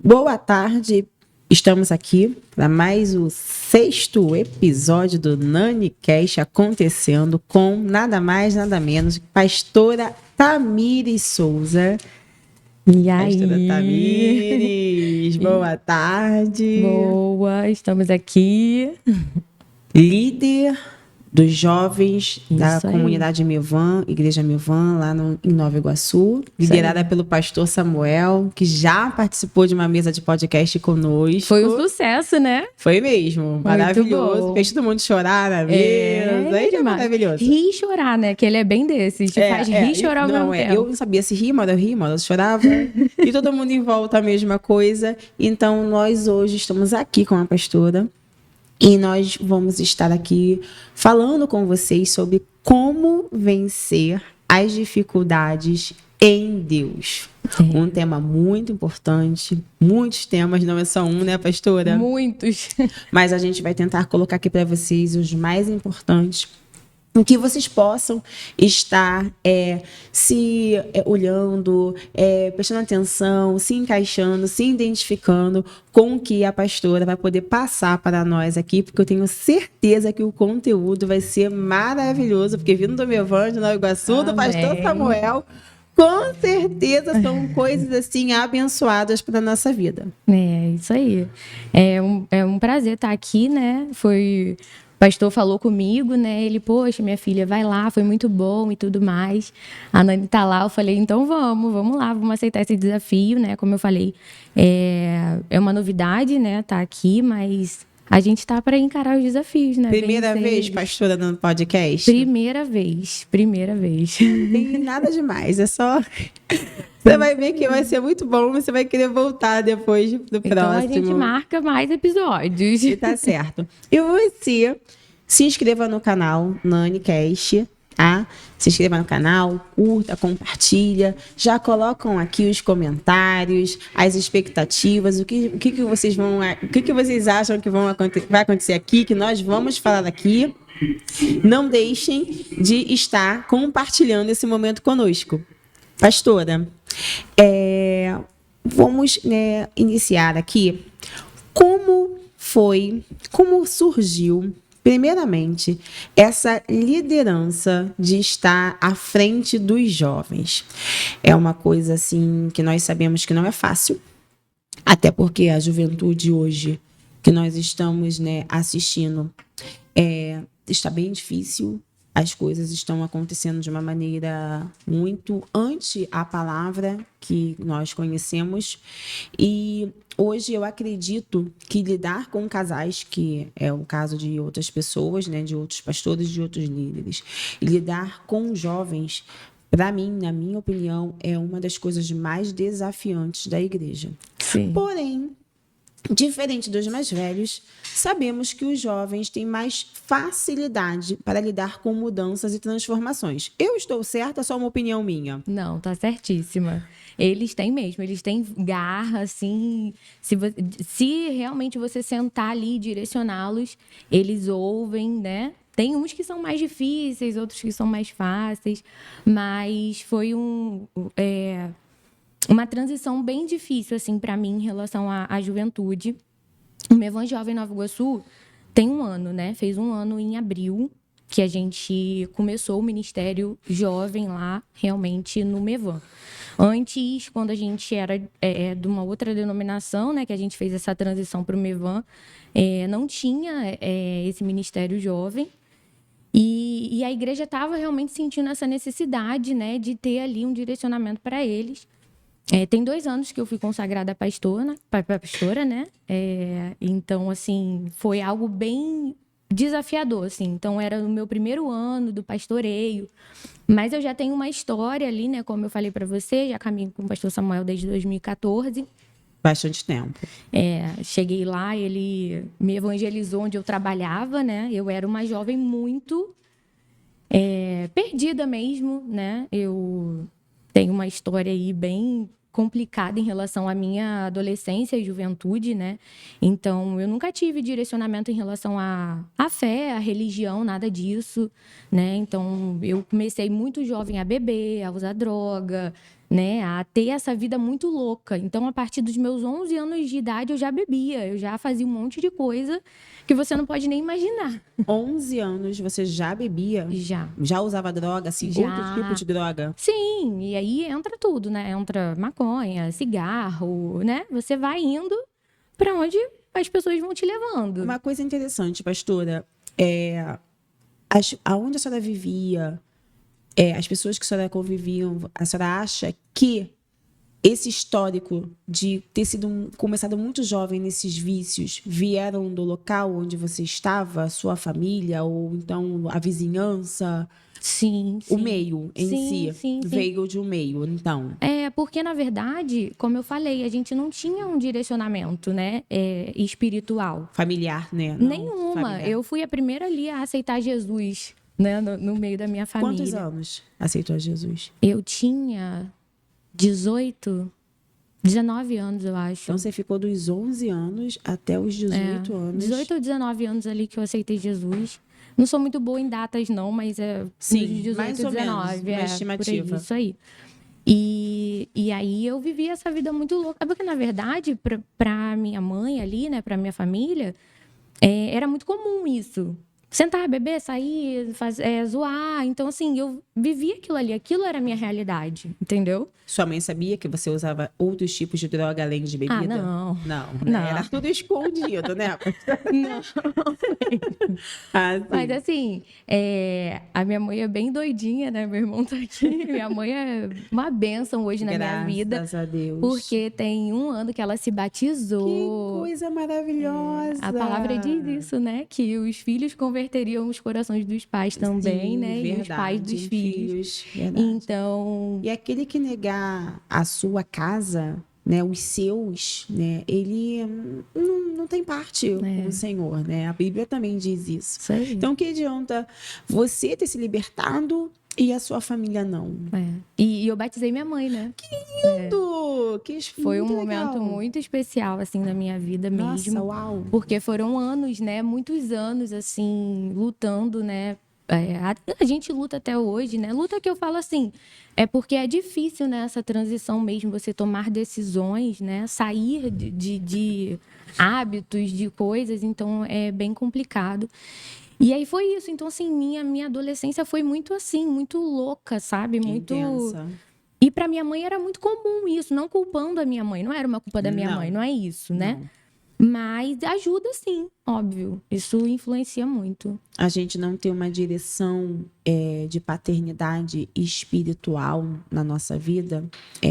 Boa tarde, estamos aqui para mais o 6º episódio do NaniCast acontecendo com nada mais, nada menos que pastora Tamires Souza. E aí? Pastora Tamires, boa tarde. Boa, estamos aqui. Líder dos jovens da Isso aí. comunidade Mevan, Igreja Mevan, lá em Nova Iguaçu, liderada pelo pastor Samuel, que já participou de uma mesa de podcast conosco. Foi um sucesso, né? Foi mesmo, maravilhoso. bom. Fez todo mundo chorar na mesa. Ele é demais. maravilhoso. Rir e chorar, né? Que ele é bem desses. Faz rir e chorar ao mesmo tempo. Eu não sabia se ria, mas eu ria, mas eu chorava. E todo mundo em volta a mesma coisa. Então, nós hoje estamos aqui com a pastora. E nós vamos estar aqui falando com vocês sobre como vencer as dificuldades em Deus. Um tema muito importante, muitos temas, não é só um, né, pastora? Muitos. Mas a gente vai tentar colocar aqui para vocês os mais importantes, em que vocês possam estar olhando, prestando atenção, se encaixando, se identificando com o que a pastora vai poder passar para nós aqui, porque eu tenho certeza que o conteúdo vai ser maravilhoso, porque vindo do Mevan, de Nova Iguaçu, do pastor Samuel, com certeza são coisas assim abençoadas para a nossa vida. É, isso aí. É um prazer estar aqui, né? O pastor falou comigo, né? Ele, poxa, minha filha, vai lá, foi muito bom e tudo mais. A Nani tá lá, eu falei, então vamos lá, vamos aceitar esse desafio, né? Como eu falei, é uma novidade, né? Tá aqui, mas a gente tá para encarar os desafios, né? Primeira vez, pastora, no podcast? Primeira vez. Não tem nada demais, é só... Você vai ver que vai ser muito bom, você vai querer voltar depois do próximo. Então a gente marca mais episódios. E tá certo. E você se inscreva no canal NaniCast, tá? Se inscreva no canal, curta, compartilha. Já colocam aqui os comentários, as expectativas, o que vocês acham que vai acontecer aqui, que nós vamos falar aqui. Não deixem de estar compartilhando esse momento conosco. Pastora, vamos iniciar aqui. Como surgiu, primeiramente, essa liderança de estar à frente dos jovens? É uma coisa assim que nós sabemos que não é fácil, até porque a juventude hoje que nós estamos assistindo está bem difícil. As coisas estão acontecendo de uma maneira muito ante a palavra que nós conhecemos. E hoje eu acredito que lidar com casais, que é o caso de outras pessoas, de outros pastores, de outros líderes, e lidar com jovens, para mim, na minha opinião, é uma das coisas mais desafiantes da igreja. Sim. Porém, diferente dos mais velhos, sabemos que os jovens têm mais facilidade para lidar com mudanças e transformações. Eu estou certa, só uma opinião minha? Não, tá certíssima. Eles têm mesmo, eles têm garra, assim. Se realmente você sentar ali e direcioná-los, eles ouvem, né? Tem uns que são mais difíceis, outros que são mais fáceis, mas foi uma transição bem difícil, assim, para mim, em relação à juventude. O Mevan Jovem Nova Iguaçu tem 1 ano, né? Fez 1 ano em abril, que a gente começou o ministério jovem lá, realmente, no Mevan. Antes, quando a gente era de uma outra denominação, né? Que a gente fez essa transição para o Mevan, não tinha esse ministério jovem. E a igreja estava realmente sentindo essa necessidade, né? De ter ali um direcionamento para eles. Tem 2 anos que eu fui consagrada pastora, né? Então, assim, foi algo bem desafiador, assim. Então, era o meu primeiro ano do pastoreio. Mas eu já tenho uma história ali, né? Como eu falei para você, já caminho com o pastor Samuel desde 2014. Bastante tempo. Cheguei lá, ele me evangelizou onde eu trabalhava, né? Eu era uma jovem muito perdida mesmo, né? Eu tenho uma história aí bem complicada em relação à minha adolescência e juventude, né? Então, eu nunca tive direcionamento em relação à fé, à religião, nada disso, né? Então, eu comecei muito jovem a beber, a usar droga, né, a ter essa vida muito louca. Então, a partir dos meus 11 anos de idade, eu já bebia, eu já fazia um monte de coisa que você não pode nem imaginar. 11 anos, você já bebia? Já. Já usava droga, assim, Já. outro tipo de droga? Sim, e aí entra tudo, né? Entra maconha, cigarro, né? Você vai indo para onde as pessoas vão te levando. Uma coisa interessante, pastora, aonde a senhora vivia, as pessoas que a senhora conviviam, a senhora acha que esse histórico de ter começado muito jovem nesses vícios vieram do local onde você estava, sua família, ou então a vizinhança? Sim, sim. O meio em si Sim. veio de um meio, então. Porque, na verdade, como eu falei, a gente não tinha um direcionamento, né, espiritual. Familiar, né? Não, Nenhuma. familiar. Eu fui a primeira ali a aceitar Jesus, né, no meio da minha família. Quantos anos aceitou Jesus? Eu tinha 19 anos, eu acho. Então você ficou dos 11 anos até os 18 anos. 18 ou 19 anos ali que eu aceitei Jesus. Não sou muito boa em datas, não, mas Sim, dos 18 mais ou 19, menos, uma estimativa. por aí, isso aí. E aí eu vivi essa vida muito louca. Porque, na verdade, pra minha mãe ali, né, pra minha família, era muito comum isso. Sentar, beber, sair, zoar. Então, assim, eu vivia aquilo ali. Aquilo era a minha realidade, entendeu? Sua mãe sabia que você usava outros tipos de droga além de bebida? Não. Não, Não. Era tudo escondido, né? Não. Assim. Mas, assim, a minha mãe é bem doidinha, né? Meu irmão tá aqui. Minha mãe é uma bênção hoje na minha vida. Graças a Deus. Porque tem 1 ano que ela se batizou. Que coisa maravilhosa. A palavra diz isso, né? Que os filhos converteriam os corações dos pais também, Sim, né? verdade, e os pais dos filhos. Verdade. Então, E aquele que negar a sua casa, né, os seus, né, ele não tem parte com o Senhor, né? A Bíblia também diz isso. Isso aí. Então, que adianta você ter se libertado e a sua família não? E eu batizei minha mãe, né? Que lindo! Foi um muito momento legal. muito especial, assim, na minha vida mesmo. Nossa, uau! Porque foram anos, né? Muitos anos, assim, lutando, né? A gente luta até hoje, né? Luta que eu falo assim, é porque é difícil, né? Essa transição mesmo, você tomar decisões, né? Sair de hábitos, de coisas, então é bem complicado. E aí foi isso. Então, assim, minha adolescência foi muito assim, muito louca, sabe? Muito. Intensa. E para minha mãe era muito comum isso, não culpando a minha mãe, não era uma culpa da minha mãe, não é isso, né? Não. Mas ajuda sim, óbvio. Isso influencia muito. A gente não tem uma direção de paternidade espiritual na nossa vida,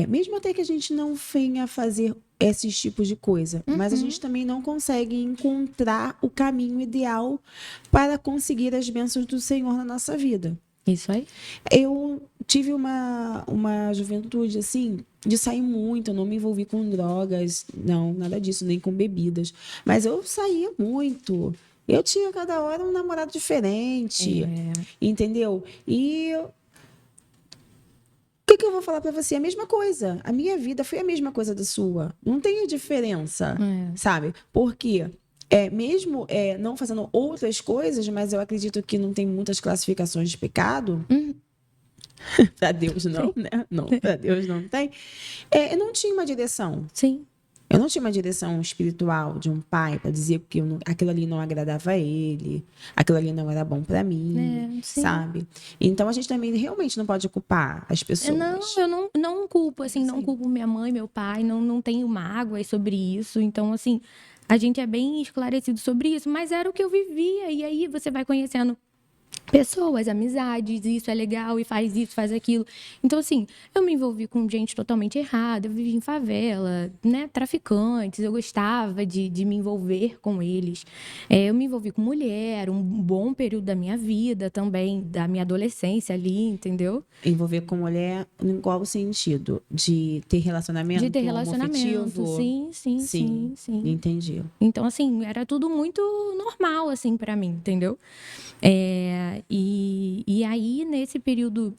mesmo até que a gente não venha fazer esses tipos de coisa, mas a gente também não consegue encontrar o caminho ideal para conseguir as bênçãos do Senhor na nossa vida. Isso aí. Eu tive uma juventude, assim, de sair muito, eu não me envolvi com drogas, não, nada disso, nem com bebidas. Mas eu saía muito. Eu tinha cada hora um namorado diferente, entendeu? E o que eu vou falar pra você? A mesma coisa. A minha vida foi a mesma coisa da sua. Não tem diferença, sabe? Porque mesmo não fazendo outras coisas, mas eu acredito que não tem muitas classificações de pecado. Para Deus não, né? Não, para Deus não tem. Eu não tinha uma direção. Sim. Eu não tinha uma direção espiritual de um pai para dizer que aquilo ali não agradava a ele, aquilo ali não era bom para mim, sabe? Então a gente também realmente não pode culpar as pessoas. Não, eu não culpo, assim, não culpo minha mãe, meu pai, não tenho mágoas sobre isso. Então, assim, a gente é bem esclarecido sobre isso, mas era o que eu vivia. E aí você vai conhecendo pessoas, amizades, isso é legal, e faz isso, faz aquilo. Então, assim, eu me envolvi com gente totalmente errada, eu vivi em favela, né, traficantes, eu gostava de me envolver com eles. Eu me envolvi com mulher, um bom período da minha vida também, da minha adolescência ali, entendeu? Envolver com mulher em qual sentido? De ter relacionamento? De ter relacionamento, sim. Entendi. Então, assim, era tudo muito normal, assim, pra mim, entendeu? E aí, nesse período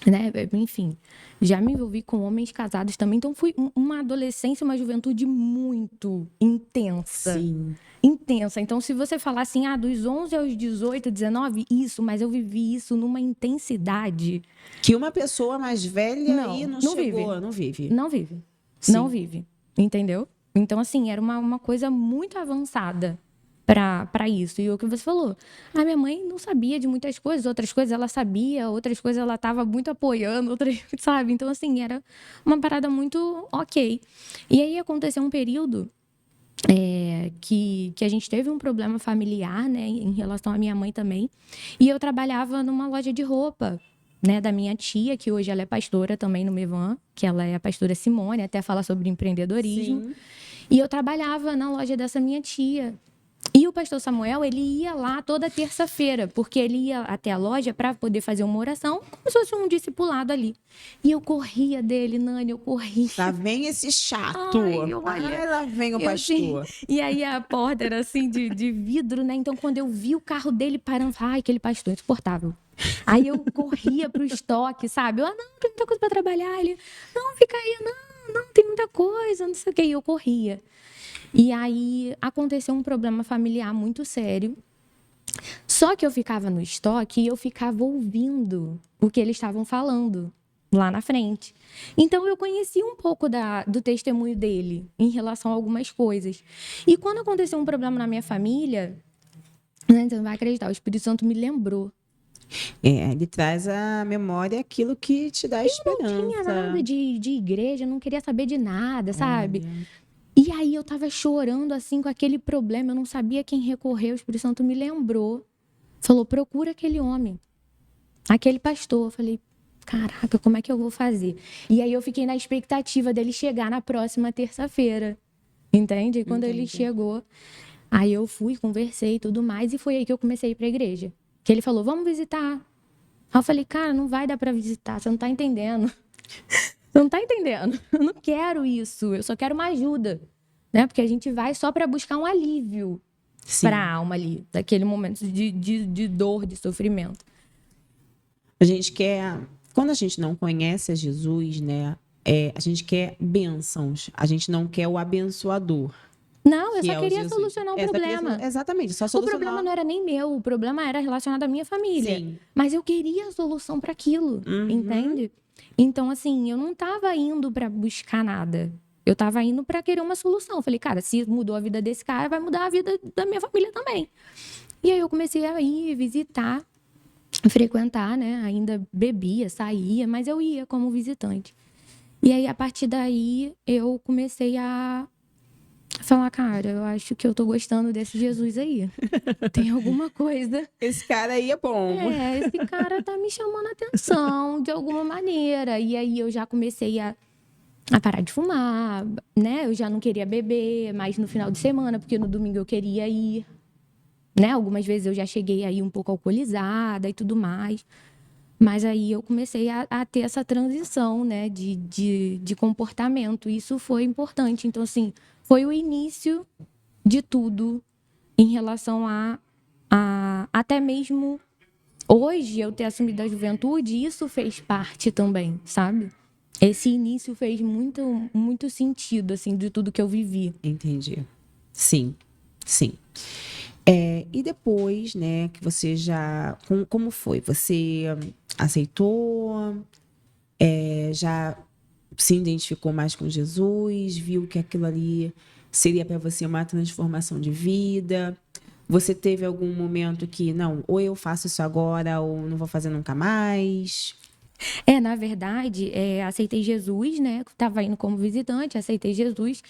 né? Enfim, já me envolvi com homens casados também. Então, fui uma adolescência, uma juventude muito intensa. Sim. Intensa. Então, se você falar assim, dos 11 aos 18, 19, isso, mas eu vivi isso numa intensidade. Que uma pessoa mais velha aí não chegou, vive. não vive. Não vive. Sim. Não vive. Entendeu? Então, assim, era uma coisa muito avançada para isso. E o que você falou, a minha mãe não sabia de muitas coisas, outras coisas ela sabia, outras coisas ela estava muito apoiando, outras, sabe? Então, assim, era uma parada muito ok. E aí aconteceu um período que a gente teve um problema familiar, né, em relação à minha mãe também. E eu trabalhava numa loja de roupa, né, da minha tia, que hoje ela é pastora também no Mevan, que ela é a pastora Simone, até fala sobre empreendedorismo. Sim. E eu trabalhava na loja dessa minha tia. E o pastor Samuel, ele ia lá toda terça-feira, porque ele ia até a loja para poder fazer uma oração, como se fosse um discipulado ali. E eu corria dele, Nani, eu corria. Lá vem esse chato. Lá vem o pastor. E aí a porta era assim de vidro, né? Então quando eu vi o carro dele parando, aquele pastor insuportável. Aí eu corria pro estoque, sabe? Não, tem muita coisa para trabalhar. Ele, não, fica aí, não, tem muita coisa, não sei o quê. E eu corria. E aí aconteceu um problema familiar muito sério. Só que eu ficava no estoque e eu ficava ouvindo o que eles estavam falando lá na frente. Então eu conheci um pouco do testemunho dele em relação a algumas coisas. E quando aconteceu um problema na minha família, né, você não vai acreditar, o Espírito Santo me lembrou. Ele traz à memória aquilo que te dá esperança. Eu não tinha nada de igreja, não queria saber de nada, sabe? E aí eu tava chorando assim com aquele problema, eu não sabia quem recorrer, o Espírito Santo me lembrou. Falou, procura aquele homem, aquele pastor. Eu falei, caraca, como é que eu vou fazer? E aí eu fiquei na expectativa dele chegar na próxima terça-feira, entende? E quando ele chegou, aí eu fui, conversei e tudo mais, e foi aí que eu comecei a ir pra igreja. Que ele falou, vamos visitar. Aí eu falei, cara, não vai dar pra visitar, você não tá entendendo. Você não tá entendendo. Eu não quero isso. Eu só quero uma ajuda. Né? Porque a gente vai só para buscar um alívio para a alma ali, daquele momento de dor, de sofrimento. A gente quer... Quando a gente não conhece a Jesus, né? A gente quer bênçãos. A gente não quer o abençoador. Não, eu só queria solucionar o problema. Exatamente, só solucionar. O problema não era nem meu, o problema era relacionado à minha família. Sim. Mas eu queria a solução para aquilo, entende? Então, assim, eu não estava indo para buscar nada. Eu estava indo para querer uma solução. Eu falei, cara, se mudou a vida desse cara, vai mudar a vida da minha família também. E aí eu comecei a ir visitar, frequentar, né? Ainda bebia, saía, mas eu ia como visitante. E aí, a partir daí, eu comecei a falar, cara, eu acho que eu tô gostando desse Jesus aí. Tem alguma coisa. Esse cara aí é bom. Esse cara tá me chamando a atenção de alguma maneira. E aí eu já comecei a parar de fumar, né? Eu já não queria beber mais no final de semana, porque no domingo eu queria ir, né? Algumas vezes eu já cheguei aí um pouco alcoolizada e tudo mais. Mas aí eu comecei a ter essa transição, né? De comportamento. Isso foi importante. Então, assim, foi o início de tudo em relação a até mesmo hoje eu ter assumido a juventude, isso fez parte também, sabe? Esse início fez muito sentido, assim, de tudo que eu vivi. Entendi. Sim. E depois, né, que você já... Como foi? Você aceitou? Já se identificou mais com Jesus? Viu que aquilo ali seria para você uma transformação de vida? Você teve algum momento que, não, ou eu faço isso agora, ou não vou fazer nunca mais? Na verdade, aceitei Jesus, né? Tava indo como visitante, aceitei Jesus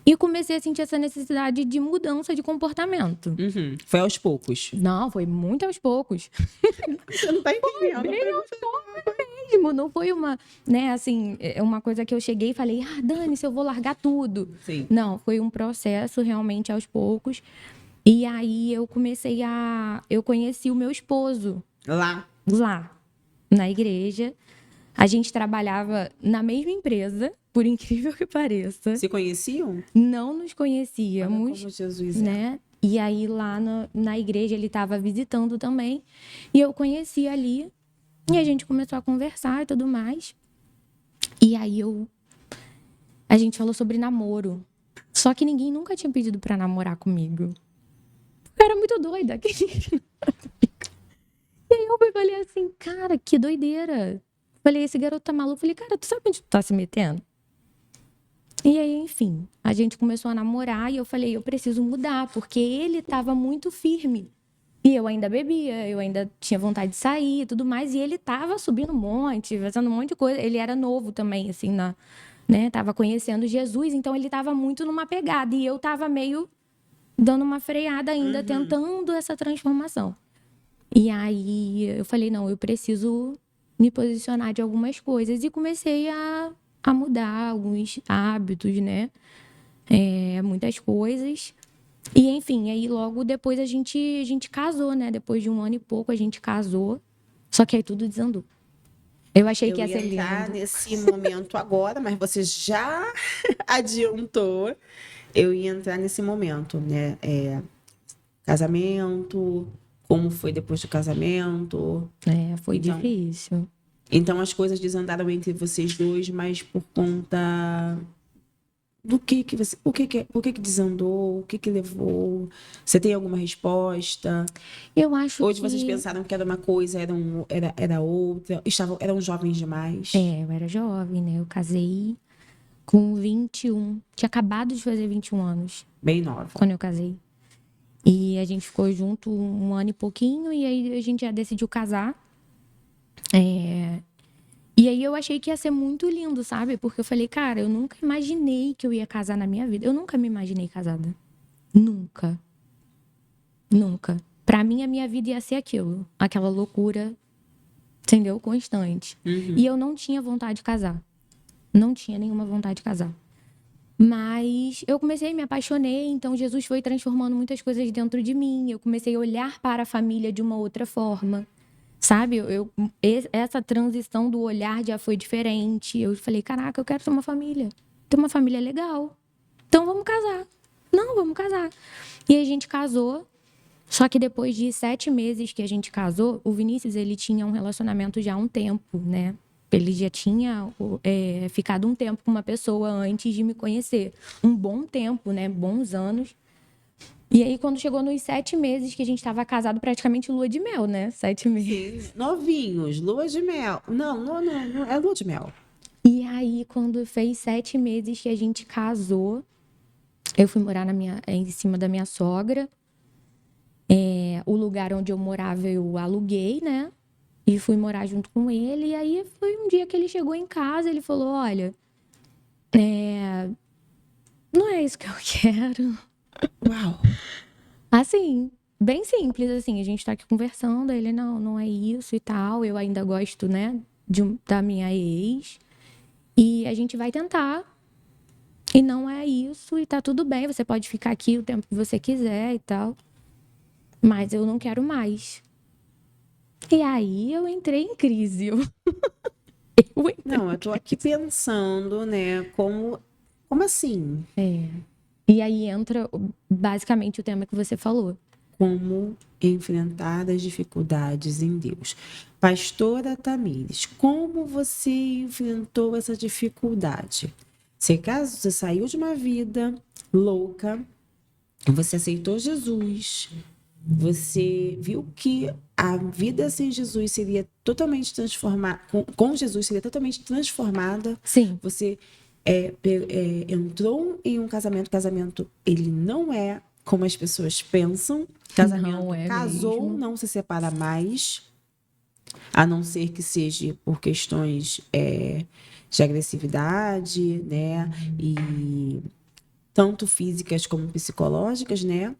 e comecei a sentir essa necessidade de mudança de comportamento. Foi aos poucos? Não, foi muito aos poucos. Você não tá entendendo. Foi bem aos poucos mesmo. Não foi uma, né, assim, uma coisa que eu cheguei e falei, dane-se, eu vou largar tudo. Sim. Não, foi um processo realmente aos poucos. E aí eu conheci o meu esposo. Lá, na igreja. A gente trabalhava na mesma empresa, por incrível que pareça. se conheciam? Não nos conhecíamos. Olha como Jesus né? E aí lá na igreja ele estava visitando também. E eu conheci ali E a gente começou a conversar e tudo mais. E aí a gente falou sobre namoro. Só que ninguém nunca tinha pedido pra namorar comigo. Eu era muito doida. E aí eu falei assim, cara, que doideira. Falei, esse garoto tá maluco. Falei, cara, tu sabe onde tu tá se metendo? E aí, enfim, a gente começou a namorar e eu falei, eu preciso mudar, porque ele tava muito firme. E eu ainda bebia, eu ainda tinha vontade de sair e tudo mais. E ele tava subindo um monte, fazendo um monte de coisa. Ele era novo também, assim, né? Tava conhecendo Jesus, então ele tava muito numa pegada. E eu tava meio dando uma freada ainda, tentando essa transformação. E aí eu falei, não, eu preciso me posicionar de algumas coisas. E comecei a mudar alguns hábitos, né? Muitas coisas. E enfim, aí logo depois a gente casou, né? Depois de um ano e pouco a gente casou. Só que aí tudo desandou. Eu achei que ia ser entrar lindo. nesse momento agora, mas você já adiantou. Eu ia entrar nesse momento, né? Casamento, como foi depois do casamento. Foi Então, difícil. então as coisas desandaram entre vocês dois, mas por conta do que você, por que desandou, o que levou? Você tem alguma resposta? Eu acho Hoje que... vocês pensaram que era uma coisa, era outra, eram jovens demais? eu era jovem, né? Eu casei com 21. Tinha acabado de fazer 21 anos Bem nova. quando eu casei. E a gente ficou junto um ano e pouquinho, e aí a gente já decidiu casar. E aí eu achei que ia ser muito lindo, sabe? Porque eu falei, cara, eu nunca imaginei que eu ia casar na minha vida. Eu nunca me imaginei casada. Nunca. Nunca. Pra mim, a minha vida ia ser aquilo. Aquela loucura, entendeu? Constante. E eu não tinha vontade de casar. Não tinha nenhuma vontade de casar. Mas eu comecei, me apaixonei, então Jesus foi transformando muitas coisas dentro de mim. Eu comecei a olhar para a família de uma outra forma. Sabe? Essa transição do olhar já foi diferente. Eu falei, caraca, eu quero ter uma família. Ter uma família legal. Então vamos casar. Não, vamos casar. E a gente casou. Só que depois de 7 meses que a gente casou, o Vinícius, ele tinha um relacionamento já há um tempo, né? Ele já tinha ficado um tempo com uma pessoa antes de me conhecer. Um bom tempo, né? Bons anos. E aí, quando chegou nos 7 meses que a gente tava casado, praticamente lua de mel, né? 7 meses. Sim, novinhos, lua de mel. Não, é lua de mel. E aí, quando fez 7 meses que a gente casou, eu fui morar em cima da minha sogra. O lugar onde eu morava, eu aluguei, né? E fui morar junto com ele. E aí, foi um dia que ele chegou em casa, ele falou, olha, não é isso que eu quero. Uau! Assim, bem simples, assim. A gente tá aqui conversando, ele, não é isso e tal. Eu ainda gosto, né, da minha ex. E a gente vai tentar. E não é isso, e tá tudo bem. Você pode ficar aqui o tempo que você quiser e tal. Mas eu não quero mais. E aí eu entrei em crise. Não, eu tô aqui pensando, né, como assim? E aí entra basicamente o tema que você falou. Como enfrentar as dificuldades em Deus. Pastora Tamires, como você enfrentou essa dificuldade? Você saiu de uma vida louca, você aceitou Jesus, você viu que a vida sem Jesus seria totalmente transformada, com Jesus seria totalmente transformada. Sim. Você entrou em um casamento, ele não é como as pessoas pensam. Casamento, Não é casou, mesmo. não se separa mais, a não ser que seja por questões de agressividade, né? E tanto físicas como psicológicas, né?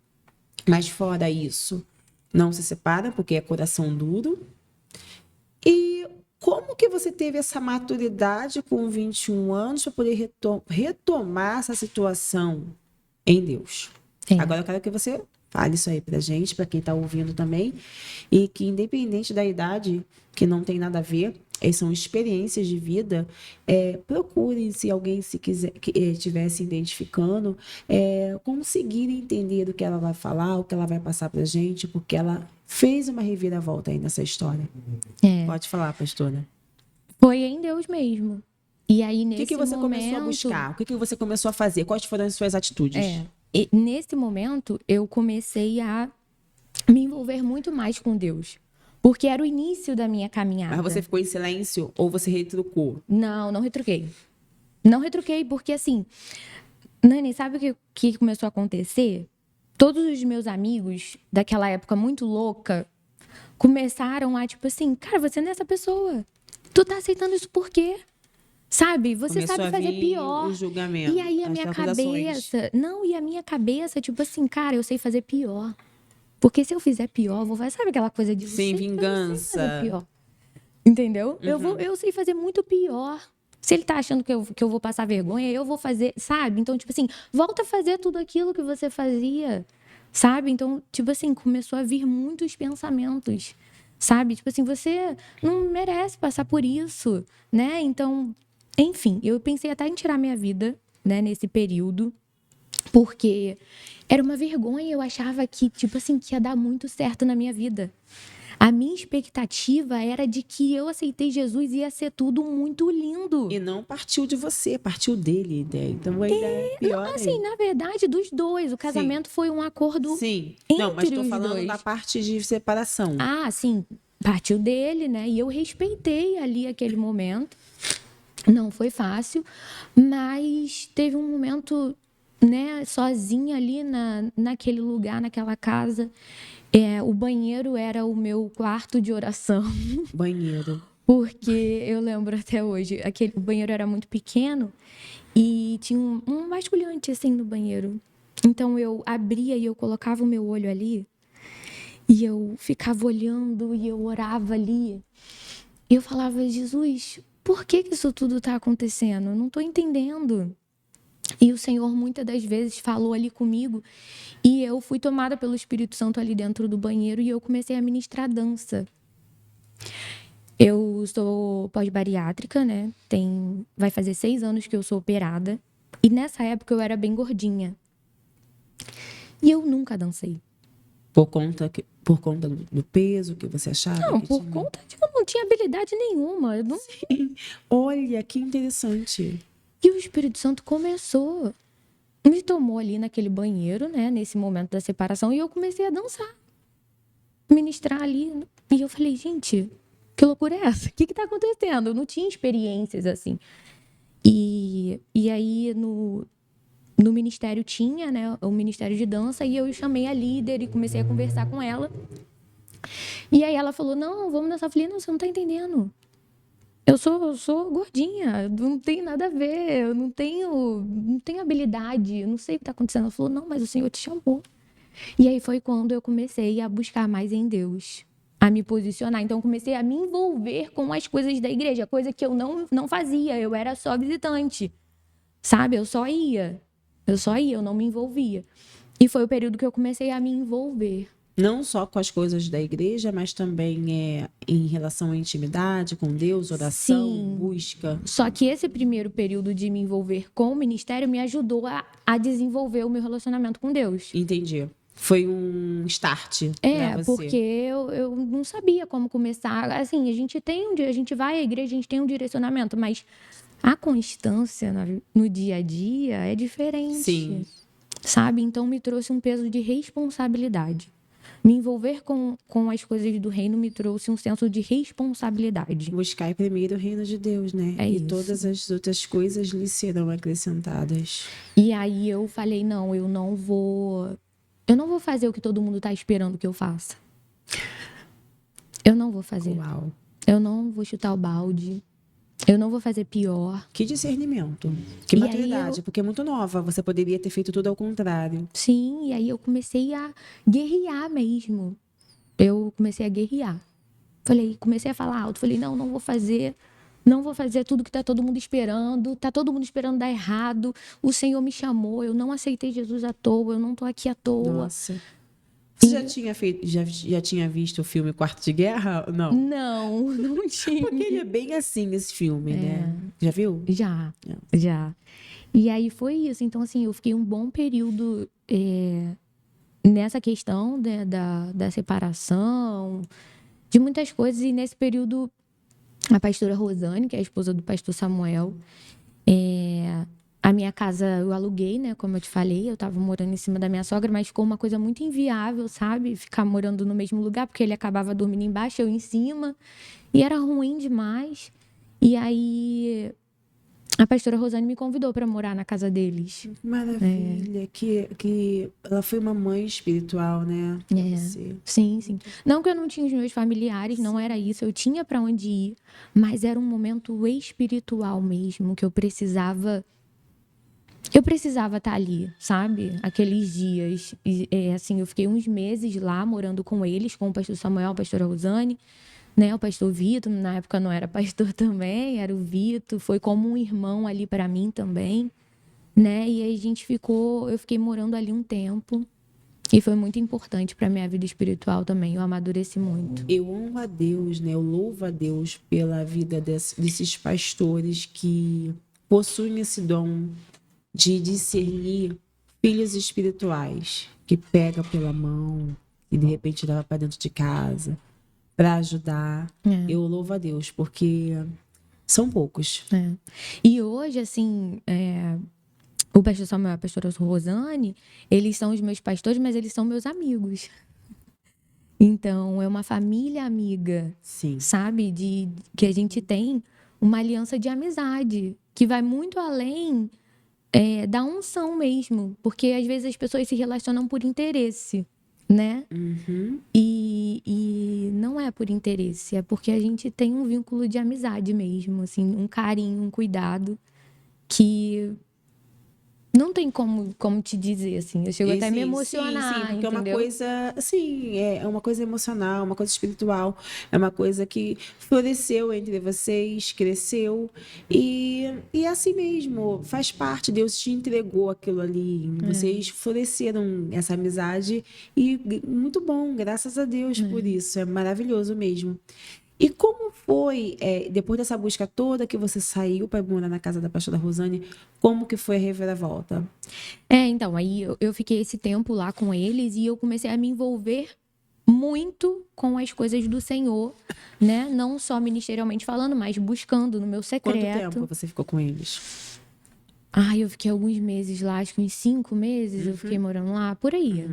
Mas fora isso, não se separa porque é coração duro. E como que você teve essa maturidade com 21 anos para poder retomar essa situação em Deus? Agora eu quero que você fale isso aí pra gente, para quem está ouvindo também, e que independente da idade, que não tem nada a ver, são experiências de vida, procurem, se alguém se quiser, estiver se identificando, conseguir entender o que ela vai falar, o que ela vai passar pra gente, porque ela fez uma reviravolta aí nessa história. Pode falar, pastora. Foi em Deus mesmo. E aí, nesse O que você começou a buscar? O que você começou a fazer? Quais foram as suas atitudes? E nesse momento, eu comecei a me envolver muito mais com Deus. Porque era o início da minha caminhada. Mas você ficou em silêncio ou você retrucou? Não retruquei. Não retruquei, porque assim... Nani, sabe o que começou a acontecer? Todos os meus amigos, daquela época muito louca, começaram a, tipo assim, cara, você não é essa pessoa. Tu tá aceitando isso por quê? Sabe? Você Começou sabe fazer pior. O julgamento, e aí a minha cabeça... Não, e a minha cabeça, tipo assim, cara, eu sei fazer pior. Porque se eu fizer pior, vou fazer... Sabe aquela coisa de... Sem vingança. Eu sei fazer pior. Entendeu? Eu sei fazer muito pior. Se ele tá achando que eu vou passar vergonha, eu vou fazer, sabe? Então, tipo assim, volta a fazer tudo aquilo que você fazia, sabe? Então, tipo assim, começou a vir muitos pensamentos, sabe? Tipo assim, você não merece passar por isso, né? Então, enfim, eu pensei até em tirar minha vida, né, nesse período, porque era uma vergonha, eu achava que, tipo assim, que ia dar muito certo na minha vida. A minha expectativa era de que eu aceitei Jesus e ia ser tudo muito lindo. E não partiu de você, partiu dele, né? Então ainda é pior. Não, assim, na verdade, dos dois. O casamento foi um acordo entre não, mas estou os falando dois. da parte de separação. Ah, sim. Partiu dele, né? E eu respeitei ali aquele momento. Não foi fácil, mas teve um momento, né, sozinha ali naquele lugar, naquela casa. O banheiro era o meu quarto de oração. Banheiro. Porque eu lembro até hoje, o banheiro era muito pequeno e tinha um vasculhante assim no banheiro. Então eu abria e eu colocava o meu olho ali e eu ficava olhando e eu orava ali. E eu falava, Jesus, por que isso tudo está acontecendo? Eu não estou entendendo. E o Senhor muitas das vezes falou ali comigo e eu fui tomada pelo Espírito Santo ali dentro do banheiro e eu comecei a ministrar dança. Eu sou pós-bariátrica, né? Vai fazer 6 anos que eu sou operada. E nessa época eu era bem gordinha. E eu nunca dancei. Por conta do peso que você achava? Não, por conta de que eu não tinha habilidade nenhuma. Sim. Olha, que interessante. E o Espírito Santo começou, me tomou ali naquele banheiro, né? Nesse momento da separação. E eu comecei a dançar. Ministrar ali. E eu falei, gente, que loucura é essa? O que tá acontecendo? Eu não tinha experiências assim. E aí no ministério tinha, né, o ministério de dança, e eu chamei a líder e comecei a conversar com ela. E aí ela falou, não, vamos dançar. Eu falei, não, você não tá entendendo. Eu sou gordinha, não tem nada a ver, eu não tenho habilidade, eu não sei o que tá acontecendo. Ela falou, não, mas o Senhor te chamou. E aí foi quando eu comecei a buscar mais em Deus, a me posicionar. Então, eu comecei a me envolver com as coisas da igreja, coisa que eu não fazia. Eu era só visitante, sabe? Eu só ia, eu não me envolvia. E foi o período que eu comecei a me envolver. Não só com as coisas da igreja, mas também em relação à intimidade com Deus, oração, Sim. busca. Só que esse primeiro período de me envolver com o ministério me ajudou a desenvolver o meu relacionamento com Deus. Entendi. Foi um start pra você. Porque eu não sabia como começar. Assim, a gente vai à igreja, a gente tem um direcionamento, mas a constância no dia a dia é diferente. Sim. Sabe? Então me trouxe um peso de responsabilidade. Me envolver com as coisas do reino me trouxe um senso de responsabilidade. Buscar primeiro o reino de Deus, né? É e isso. todas as outras coisas lhe serão acrescentadas. E aí eu falei, não, eu não vou fazer o que todo mundo tá esperando que eu faça. Eu não vou fazer. Uau. Eu não vou chutar o balde. Eu não vou fazer pior. Que discernimento. Que E maturidade, porque é muito nova. Você poderia ter feito tudo ao contrário. Sim, e aí eu comecei a guerrear mesmo. Eu comecei a guerrear. Comecei a falar alto. Falei, não vou fazer. Não vou fazer tudo que tá todo mundo esperando. Tá todo mundo esperando dar errado. O Senhor me chamou. Eu não aceitei Jesus à toa. Eu não tô aqui à toa. Nossa. Você já tinha visto o filme Quarto de Guerra? Não. Não tinha. Porque ele é bem assim, esse filme, né? Já viu? Já. E aí foi isso. Então, assim, eu fiquei um bom período nessa questão da separação, de muitas coisas. E nesse período, a pastora Rosane, que é a esposa do pastor Samuel, a minha casa eu aluguei, né? Como eu te falei, eu tava morando em cima da minha sogra, mas ficou uma coisa muito inviável, sabe? Ficar morando no mesmo lugar, porque ele acabava dormindo embaixo, eu em cima. E era ruim demais. E aí, a pastora Rosane me convidou para morar na casa deles. Maravilha, que ela foi uma mãe espiritual, né? Pra você. Sim. Não que eu não tinha os meus familiares, não era isso. Eu tinha para onde ir, mas era um momento espiritual mesmo, que eu precisava estar ali, sabe? Aqueles dias. E, assim, eu fiquei uns meses lá morando com eles, com o pastor Samuel, a pastora Rosane, né? O pastor Vitor, na época não era pastor também, era o Vitor. Foi como um irmão ali para mim também, né? E aí eu fiquei morando ali um tempo. E foi muito importante para minha vida espiritual também. Eu amadureci muito. Eu honro a Deus, né? Eu louvo a Deus pela vida desses pastores que possuem esse dom de discernir filhos espirituais, que pega pela mão e de repente leva para dentro de casa para ajudar. Eu louvo a Deus, porque são poucos. E hoje, assim, o pastor Samuel e a pastora Rosane, eles são os meus pastores, mas eles são meus amigos. Então, é uma família amiga, Sim. sabe? Que a gente tem uma aliança de amizade, que vai muito além da unção mesmo. Porque, às vezes, as pessoas se relacionam por interesse, né? E não é por interesse, é porque a gente tem um vínculo de amizade mesmo, assim, um carinho, um cuidado, que não tem como te dizer, assim. Eu chego até a me emocionar, sim, porque entendeu? é uma coisa, assim, é uma coisa emocional, uma coisa espiritual, é uma coisa que floresceu entre vocês, cresceu, e é assim mesmo, faz parte, Deus te entregou aquilo ali, vocês floresceram essa amizade, e muito bom, graças a Deus por isso, é maravilhoso mesmo. E como foi, depois dessa busca toda que você saiu para morar na casa da pastora Rosane, como que foi a reviravolta? Então, aí eu fiquei esse tempo lá com eles e eu comecei a me envolver muito com as coisas do Senhor, né? Não só ministerialmente falando, mas buscando no meu secreto. Quanto tempo você ficou com eles? Eu fiquei alguns meses lá, acho que uns 5 meses eu fiquei morando lá, por aí.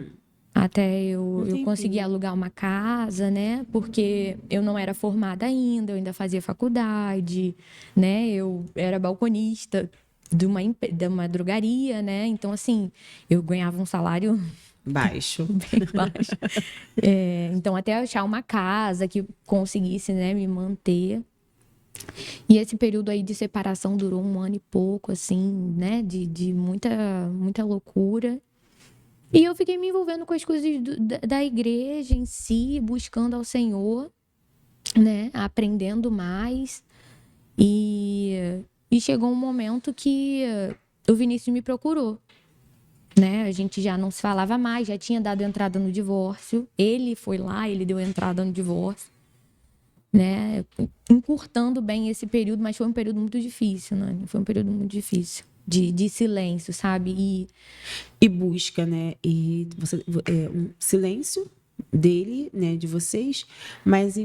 Até eu consegui alugar uma casa, né? Porque eu não era formada ainda, eu ainda fazia faculdade, né? Eu era balconista de uma drogaria, né? Então, assim, eu ganhava um salário baixo. bem baixo. Então, até achar uma casa que conseguisse, né, me manter. E esse período aí de separação durou 1 ano e pouco, assim, né? De muita loucura. E eu fiquei me envolvendo com as coisas da igreja em si, buscando ao Senhor, né? Aprendendo mais. E chegou um momento que o Vinícius me procurou, né? A gente já não se falava mais, já tinha dado entrada no divórcio. Ele foi lá, ele deu entrada no divórcio, né? Encurtando bem esse período, mas foi um período muito difícil, Nani. Foi um período muito difícil. De silêncio, sabe? E busca, né? E você, um silêncio dele, né? De vocês, mas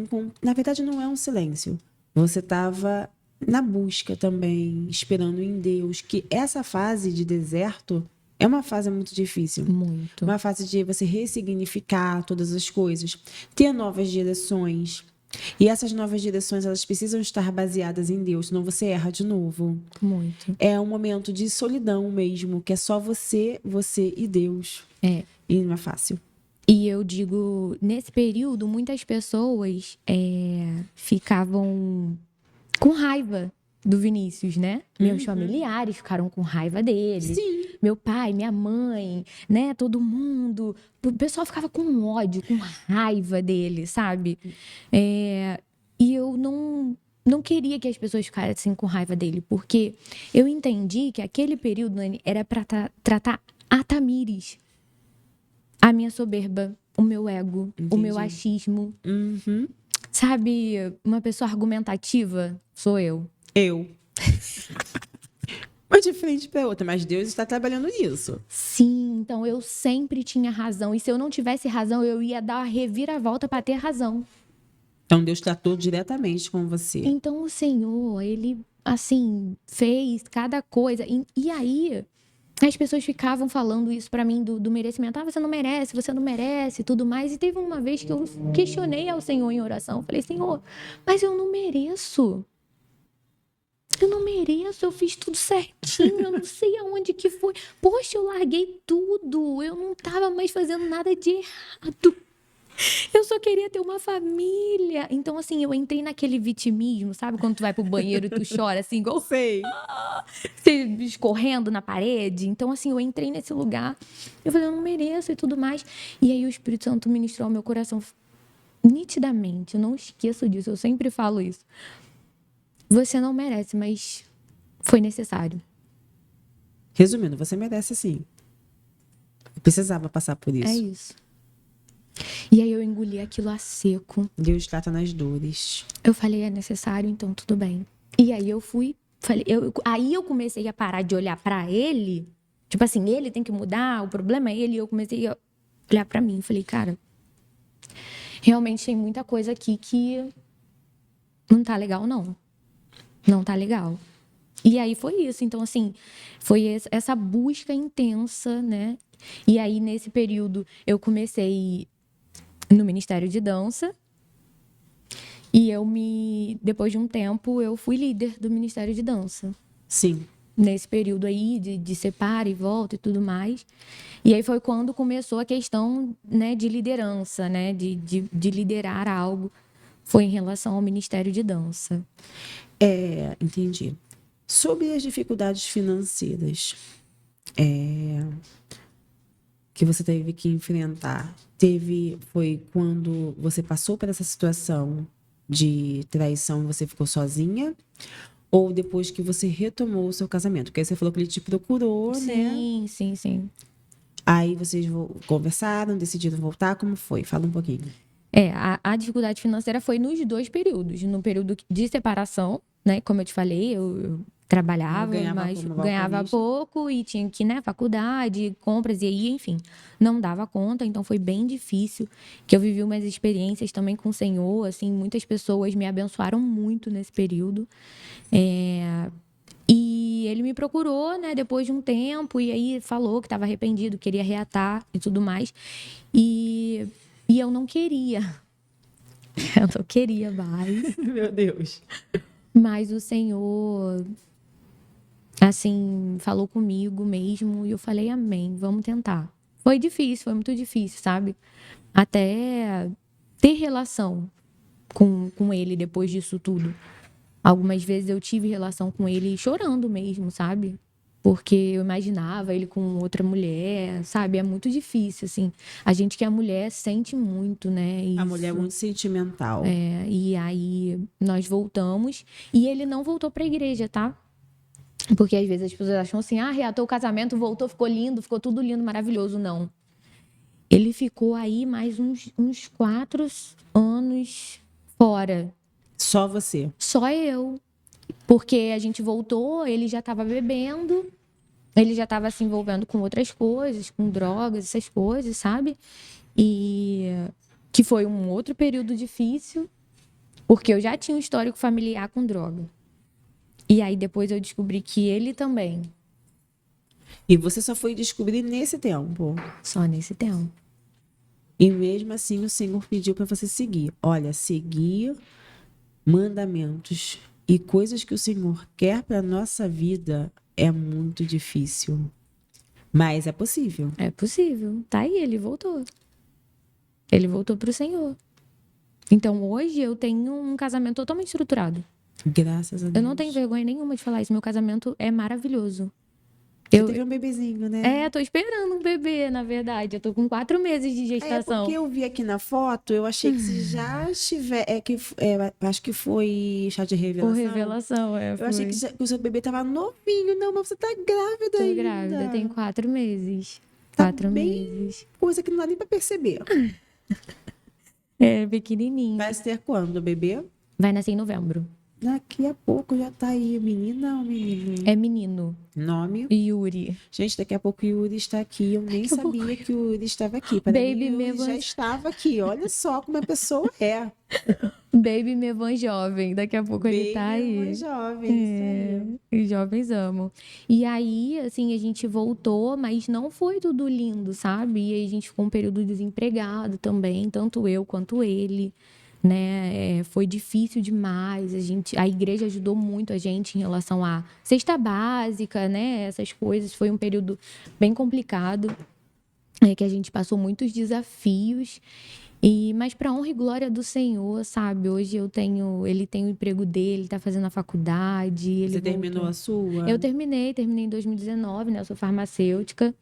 na verdade não é um silêncio. Você estava na busca também, esperando em Deus, que essa fase de deserto é uma fase muito difícil. Muito. Uma fase de você ressignificar todas as coisas, ter novas direções. E essas novas direções, elas precisam estar baseadas em Deus, senão você erra de novo. Muito. É um momento de solidão mesmo, que é só você e Deus. E não é fácil. E eu digo, nesse período, muitas pessoas ficavam com raiva do Vinícius, né? Meus familiares ficaram com raiva dele. Sim. Meu pai, minha mãe, né? Todo mundo. O pessoal ficava com ódio, com raiva dele, sabe? E eu não queria que as pessoas ficassem com raiva dele, porque eu entendi que aquele período era para tratar a Tamires. a minha soberba, o meu ego, o meu Entendi. achismo. Uhum. Sabe, uma pessoa argumentativa sou eu. Eu. Mas de frente para outra, mas Deus está trabalhando nisso. Sim, então eu sempre tinha razão. E se eu não tivesse razão, eu ia dar a reviravolta para ter razão. Então Deus tratou diretamente com você. Então o Senhor, ele, assim, fez cada coisa. E aí, as pessoas ficavam falando isso pra mim do merecimento. Ah, você não merece, e tudo mais. E teve uma vez que eu questionei ao Senhor em oração. Falei, Senhor, mas eu não mereço. Eu não mereço, eu fiz tudo certinho, eu não sei aonde que foi. Poxa, eu larguei tudo, eu não tava mais fazendo nada de errado. Eu só queria ter uma família. Então, assim, eu entrei naquele vitimismo, sabe? Quando tu vai pro banheiro e tu chora, assim, igual Sei. você escorrendo na parede. Então, assim, eu entrei nesse lugar. Eu falei, eu não mereço e tudo mais. E aí o Espírito Santo ministrou ao meu coração nitidamente. Eu não esqueço disso, eu sempre falo isso. Você não merece, mas foi necessário. Resumindo, você merece sim. Eu precisava passar por isso. É isso. E aí eu engoli aquilo a seco. Deus trata nas dores. Eu falei, é necessário, então tudo bem. E aí eu fui, falei, aí eu comecei a parar de olhar pra ele. Tipo assim, ele tem que mudar, o problema é ele. E eu comecei a olhar pra mim. Falei, cara, realmente tem muita coisa aqui que não tá legal, não. Não tá legal. E aí foi isso. Então, assim, foi essa busca intensa, né? E aí, nesse período, eu comecei no Ministério de Dança. E depois de um tempo, eu fui líder do Ministério de Dança. Sim. Nesse período aí de separa e volta e tudo mais. E aí foi quando começou a questão, né, de liderança, né? De liderar algo. Foi em relação ao Ministério de Dança. Entendi. Sobre as dificuldades financeiras que você teve que enfrentar, foi quando você passou por essa situação de traição e você ficou sozinha? Ou depois que você retomou o seu casamento? Porque aí você falou que ele te procurou, né? Sim. Aí vocês conversaram, decidiram voltar, como foi? Fala um pouquinho. A dificuldade financeira foi nos dois períodos. No período de separação, né? Como eu te falei, eu trabalhava, mas ganhava pouco e tinha que ir, né, faculdade, compras e aí, enfim, não dava conta. Então foi bem difícil, que eu vivi umas experiências também com o Senhor, assim, muitas pessoas me abençoaram muito nesse período. E ele me procurou, né, depois de um tempo, e aí falou que estava arrependido, queria reatar e tudo mais. E eu não queria. Eu não queria mais. Meu Deus. Mas o Senhor, assim, falou comigo mesmo, e eu falei, amém, vamos tentar. Foi difícil, foi muito difícil, sabe? Até ter relação com ele depois disso tudo. Algumas vezes eu tive relação com ele chorando mesmo, sabe? Porque eu imaginava ele com outra mulher, sabe? É muito difícil, assim. A gente que é mulher sente muito, né? Isso. A mulher é muito sentimental. E aí nós voltamos. E ele não voltou pra igreja, tá? Porque às vezes as pessoas acham assim, reatou o casamento, voltou, ficou lindo, ficou tudo lindo, maravilhoso. Não. Ele ficou aí mais uns 4 anos fora. Só você? Só eu. Porque a gente voltou, ele já estava bebendo, ele já estava se envolvendo com outras coisas, com drogas, essas coisas, sabe? E que foi um outro período difícil, porque eu já tinha um histórico familiar com droga. E aí depois eu descobri que ele também. E você só foi descobrir nesse tempo? Só nesse tempo. E mesmo assim o Senhor pediu para você seguir. Olha, seguir mandamentos e coisas que o Senhor quer para nossa vida é muito difícil. Mas é possível. É possível. Tá aí, ele voltou. Ele voltou pro Senhor. Então hoje eu tenho um casamento totalmente estruturado. Graças a Deus. Eu não tenho vergonha nenhuma de falar isso. Meu casamento é maravilhoso. Você teve um bebezinho, né? Tô esperando um bebê, na verdade. Eu tô com 4 meses de gestação. Porque eu vi aqui na foto, eu achei que você já estiver... acho que foi chá de revelação. Por revelação, Eu achei que o seu bebê tava novinho. Não, mas você tá grávida ainda. Tô grávida, tem 4 meses. Tá 4 bem meses. coisa que não dá nem pra perceber. É pequenininho. Vai ser quando, bebê? Vai nascer em novembro. Daqui a pouco já tá aí. Menina ou menino? É menino. Nome? Yuri. Gente, daqui a pouco o Yuri está aqui. Eu nem Daqui a pouco. sabia que o Yuri estava aqui. Para mim, Baby o Yuri mesmo. já estava aqui. Olha só como a pessoa é. Baby Mevan jovem. Daqui a pouco ele tá Baby, uma aí. jovem, isso aí. Os jovens amam. E aí, assim, a gente voltou, mas não foi tudo lindo, sabe? E aí a gente ficou um período desempregado também, tanto eu quanto ele, né? Foi difícil demais. A igreja ajudou muito a gente em relação à cesta básica, né? Essas coisas. Foi um período bem complicado, que a gente passou muitos desafios. Mas para honra e glória do Senhor, sabe? Hoje ele tem o emprego dele, tá fazendo a faculdade. Ele Você terminou voltou. a sua? Eu terminei em 2019, né? Eu sou farmacêutica.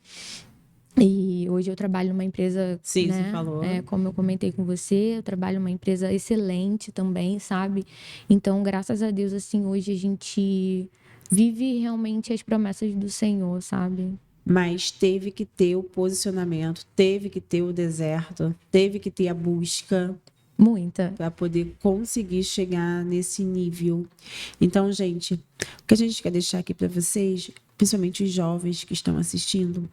E hoje eu trabalho numa empresa, Sim, né? você falou. Como eu comentei com você, eu trabalho numa empresa excelente também, sabe? Então, graças a Deus, assim, hoje a gente vive realmente as promessas do Senhor, sabe? Mas teve que ter o posicionamento, teve que ter o deserto, teve que ter a busca Muita. para poder conseguir chegar nesse nível. Então, gente, o que a gente quer deixar aqui para vocês, principalmente os jovens que estão assistindo,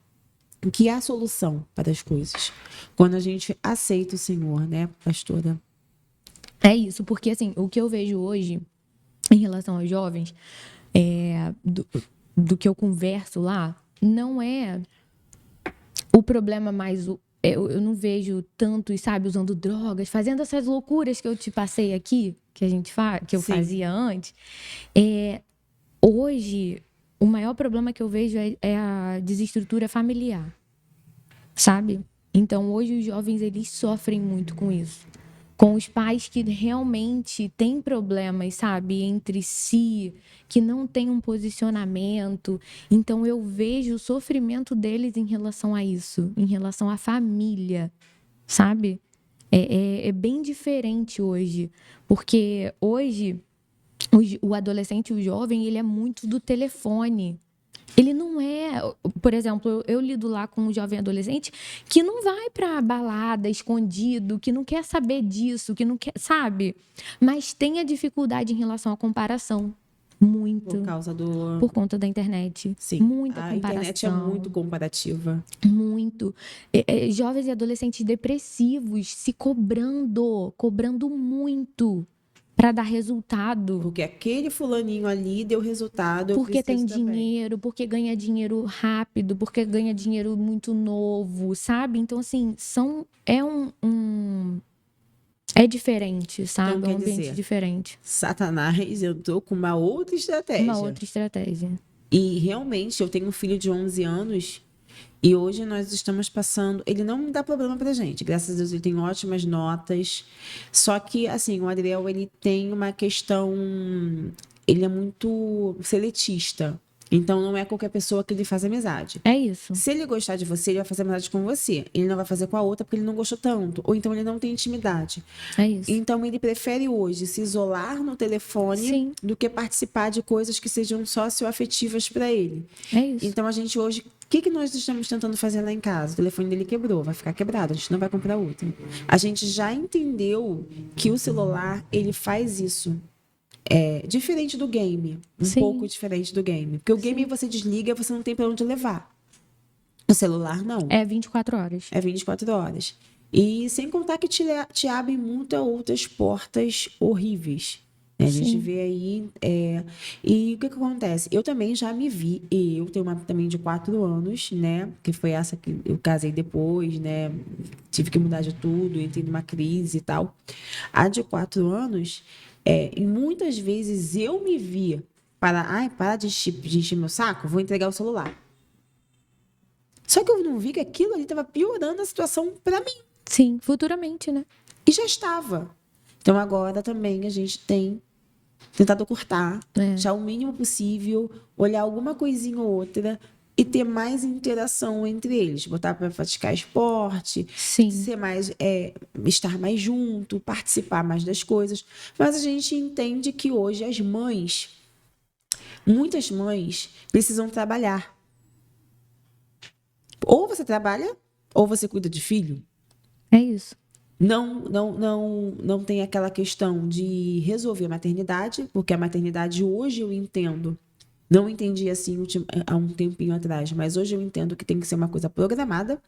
que há solução para as coisas. Quando a gente aceita o Senhor, né, pastora? É isso, porque assim, o que eu vejo hoje em relação aos jovens, do que eu converso lá, não é o problema mais. Eu não vejo tantos, sabe, usando drogas, fazendo essas loucuras que eu te passei aqui, que eu Sim. fazia antes. Hoje, o maior problema que eu vejo é a desestrutura familiar, sabe? Então, hoje os jovens, eles sofrem muito com isso. Com os pais que realmente têm problemas, sabe, entre si, que não têm um posicionamento. Então, eu vejo o sofrimento deles em relação a isso, em relação à família, sabe? É bem diferente hoje, porque hoje o adolescente, o jovem, ele é muito do telefone. Ele não é, por exemplo, eu lido lá com um jovem adolescente que não vai pra balada escondido, que não quer saber disso, que não quer, sabe? Mas tem a dificuldade em relação à comparação. Muito. Por causa do... Por conta da internet. Sim, Muita a comparação. internet é muito comparativa. Muito. Jovens e adolescentes depressivos se cobrando muito para dar resultado. Porque aquele fulaninho ali deu resultado, eu Porque tem preciso também. dinheiro, porque ganha dinheiro rápido, porque ganha dinheiro muito novo, sabe? Então, assim, é diferente, sabe? Então, É um quer ambiente dizer, diferente. Satanás entrou com uma outra estratégia. Uma outra estratégia. E realmente, eu tenho um filho de 11 anos e hoje nós estamos passando. Ele não dá problema pra gente, graças a Deus, ele tem ótimas notas. Só que, assim, o Adriel, ele tem uma questão. Ele é muito seletista. Então, não é qualquer pessoa que ele faz amizade. É isso. Se ele gostar de você, ele vai fazer amizade com você. Ele não vai fazer com a outra porque ele não gostou tanto. Ou então ele não tem intimidade. É isso. Então ele prefere hoje se isolar no telefone Sim. do que participar de coisas que sejam socioafetivas para ele. É isso. Então a gente hoje, o que nós estamos tentando fazer lá em casa? O telefone dele quebrou, vai ficar quebrado, a gente não vai comprar outro. A gente já entendeu que o celular, ele faz isso. É diferente do game, Sim. pouco diferente do game. Porque o game você desliga, você não tem para onde levar. O celular não. É 24 horas. É 24 horas. E sem contar que te abre muitas outras portas horríveis. Né? A gente Sim. vê aí. E o que acontece? Eu também já me vi. Eu tenho uma também de 4 anos, né? Que foi essa que eu casei depois, né? Tive que mudar de tudo, entrei numa crise e tal. A de 4 anos, e muitas vezes eu me via para de encher meu saco, vou entregar o celular. Só que eu não vi que aquilo ali estava piorando a situação para mim. Sim, futuramente, né? E já estava. Então agora também a gente tem tentado cortar, já o mínimo possível, olhar alguma coisinha ou outra e ter mais interação entre eles, botar para praticar esporte, Sim. ser mais, estar mais junto, participar mais das coisas. Mas a gente entende que hoje as mães, muitas mães, precisam trabalhar. Ou você trabalha, ou você cuida de filho. É isso. Não tem aquela questão de resolver a maternidade, porque a maternidade hoje eu entendo. Não entendi assim há um tempinho atrás, mas hoje eu entendo que tem que ser uma coisa programada,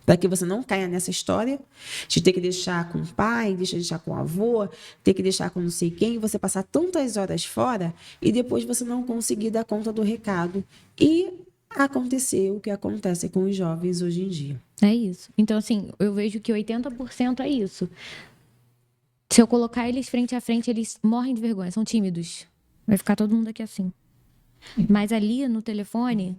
para que você não caia nessa história de ter que deixar com o pai, deixar com o avô, ter que deixar com não sei quem, você passar tantas horas fora e depois você não conseguir dar conta do recado. E acontecer o que acontece com os jovens hoje em dia. É isso. Então, assim, eu vejo que 80% é isso. Se eu colocar eles frente a frente, eles morrem de vergonha, são tímidos. Vai ficar todo mundo aqui assim. Mas ali no telefone.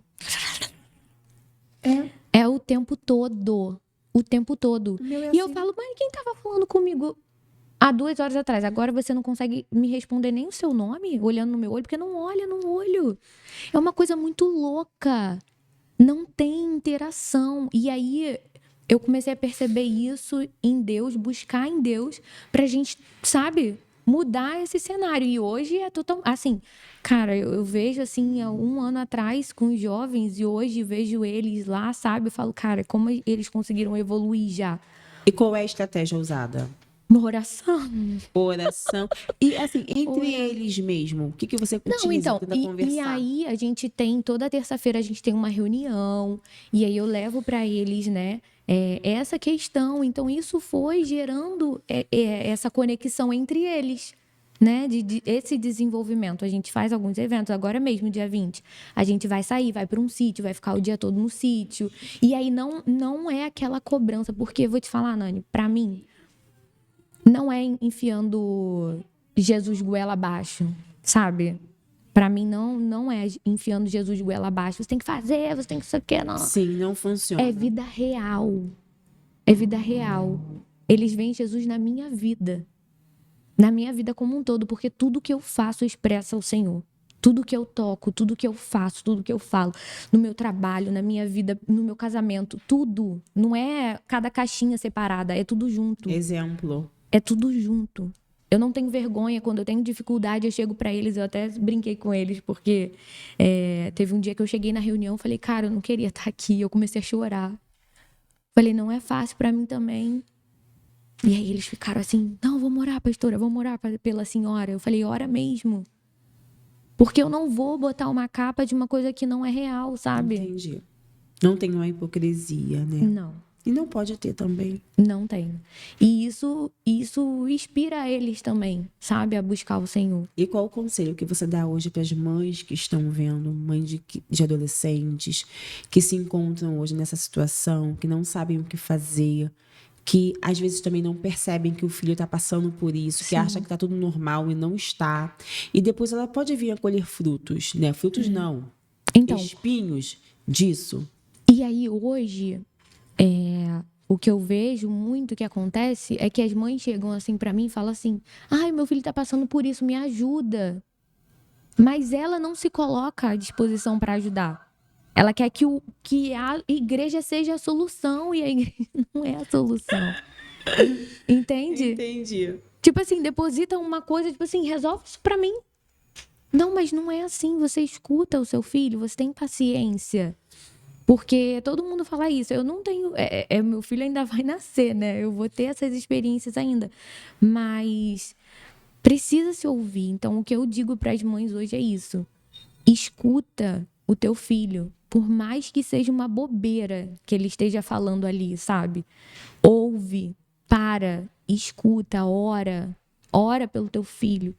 É o tempo todo. O tempo todo. E eu falo, mas quem tava falando comigo há 2 horas atrás? Agora você não consegue me responder nem o seu nome, olhando no meu olho, porque não olha no olho. É uma coisa muito louca. Não tem interação. E aí eu comecei a perceber isso em Deus, buscar em Deus, pra gente, sabe, mudar esse cenário. E hoje é total. Assim, cara, eu vejo assim, há 1 ano atrás com os jovens, e hoje vejo eles lá, sabe? Eu falo, cara, como eles conseguiram evoluir já. E qual é a estratégia usada? Uma oração. Oração. E assim, entre eles mesmo, o que você Não, utiliza então, para e conversar? aí a gente tem, toda terça-feira a gente tem uma reunião, e aí eu levo para eles, né, essa questão. Então, isso foi gerando essa conexão entre eles, né, de esse desenvolvimento. A gente faz alguns eventos, agora mesmo, dia 20, a gente vai sair, vai para um sítio, vai ficar o dia todo no sítio, e aí não é aquela cobrança, porque, vou te falar, Nani, para mim, não é enfiando Jesus goela abaixo, sabe? Pra mim, não é enfiando Jesus goela abaixo. Você tem que fazer, você tem que isso aqui, não. Sim, não funciona. É vida real. É vida real. Eles veem Jesus na minha vida. Na minha vida como um todo. Porque tudo que eu faço expressa o Senhor. Tudo que eu toco, tudo que eu faço, tudo que eu falo. No meu trabalho, na minha vida, no meu casamento. Tudo. Não é cada caixinha separada. É tudo junto. Exemplo. É tudo junto. Eu não tenho vergonha. Quando eu tenho dificuldade, eu chego pra eles. Eu até brinquei com eles, porque teve um dia que eu cheguei na reunião e falei, cara, eu não queria estar aqui. Eu comecei a chorar. Falei, não é fácil pra mim também. E aí eles ficaram assim, não, vamos orar, pastora, vamos orar pela senhora. Eu falei, ora mesmo. Porque eu não vou botar uma capa de uma coisa que não é real, sabe? Entendi. Não tem uma hipocrisia, né? Não. E não pode ter também. Não tem. E isso inspira eles também, sabe? A buscar o Senhor. E qual o conselho que você dá hoje para as mães que estão vendo, mães de adolescentes, que se encontram hoje nessa situação, que não sabem o que fazer, que às vezes também não percebem que o filho está passando por isso, que acha que está tudo normal e não está. E depois ela pode vir a colher frutos, né? Frutos não. Então, Espinhos disso. e aí hoje, o que eu vejo muito que acontece é que as mães chegam assim pra mim e falam assim, ai, meu filho tá passando por isso, me ajuda. Mas ela não se coloca à disposição para ajudar. Ela quer que a igreja seja a solução, e a igreja não é a solução. Entende? Entendi. Tipo assim, deposita uma coisa, tipo assim, resolve isso pra mim. Não, mas não é assim. Você escuta o seu filho, você tem paciência. Porque todo mundo fala isso. Eu não tenho. Meu filho ainda vai nascer, né? Eu vou ter essas experiências ainda. Mas precisa se ouvir. Então, o que eu digo para as mães hoje é isso. Escuta o teu filho. Por mais que seja uma bobeira que ele esteja falando ali, sabe? Ouve, para, escuta, ora. Ora pelo teu filho.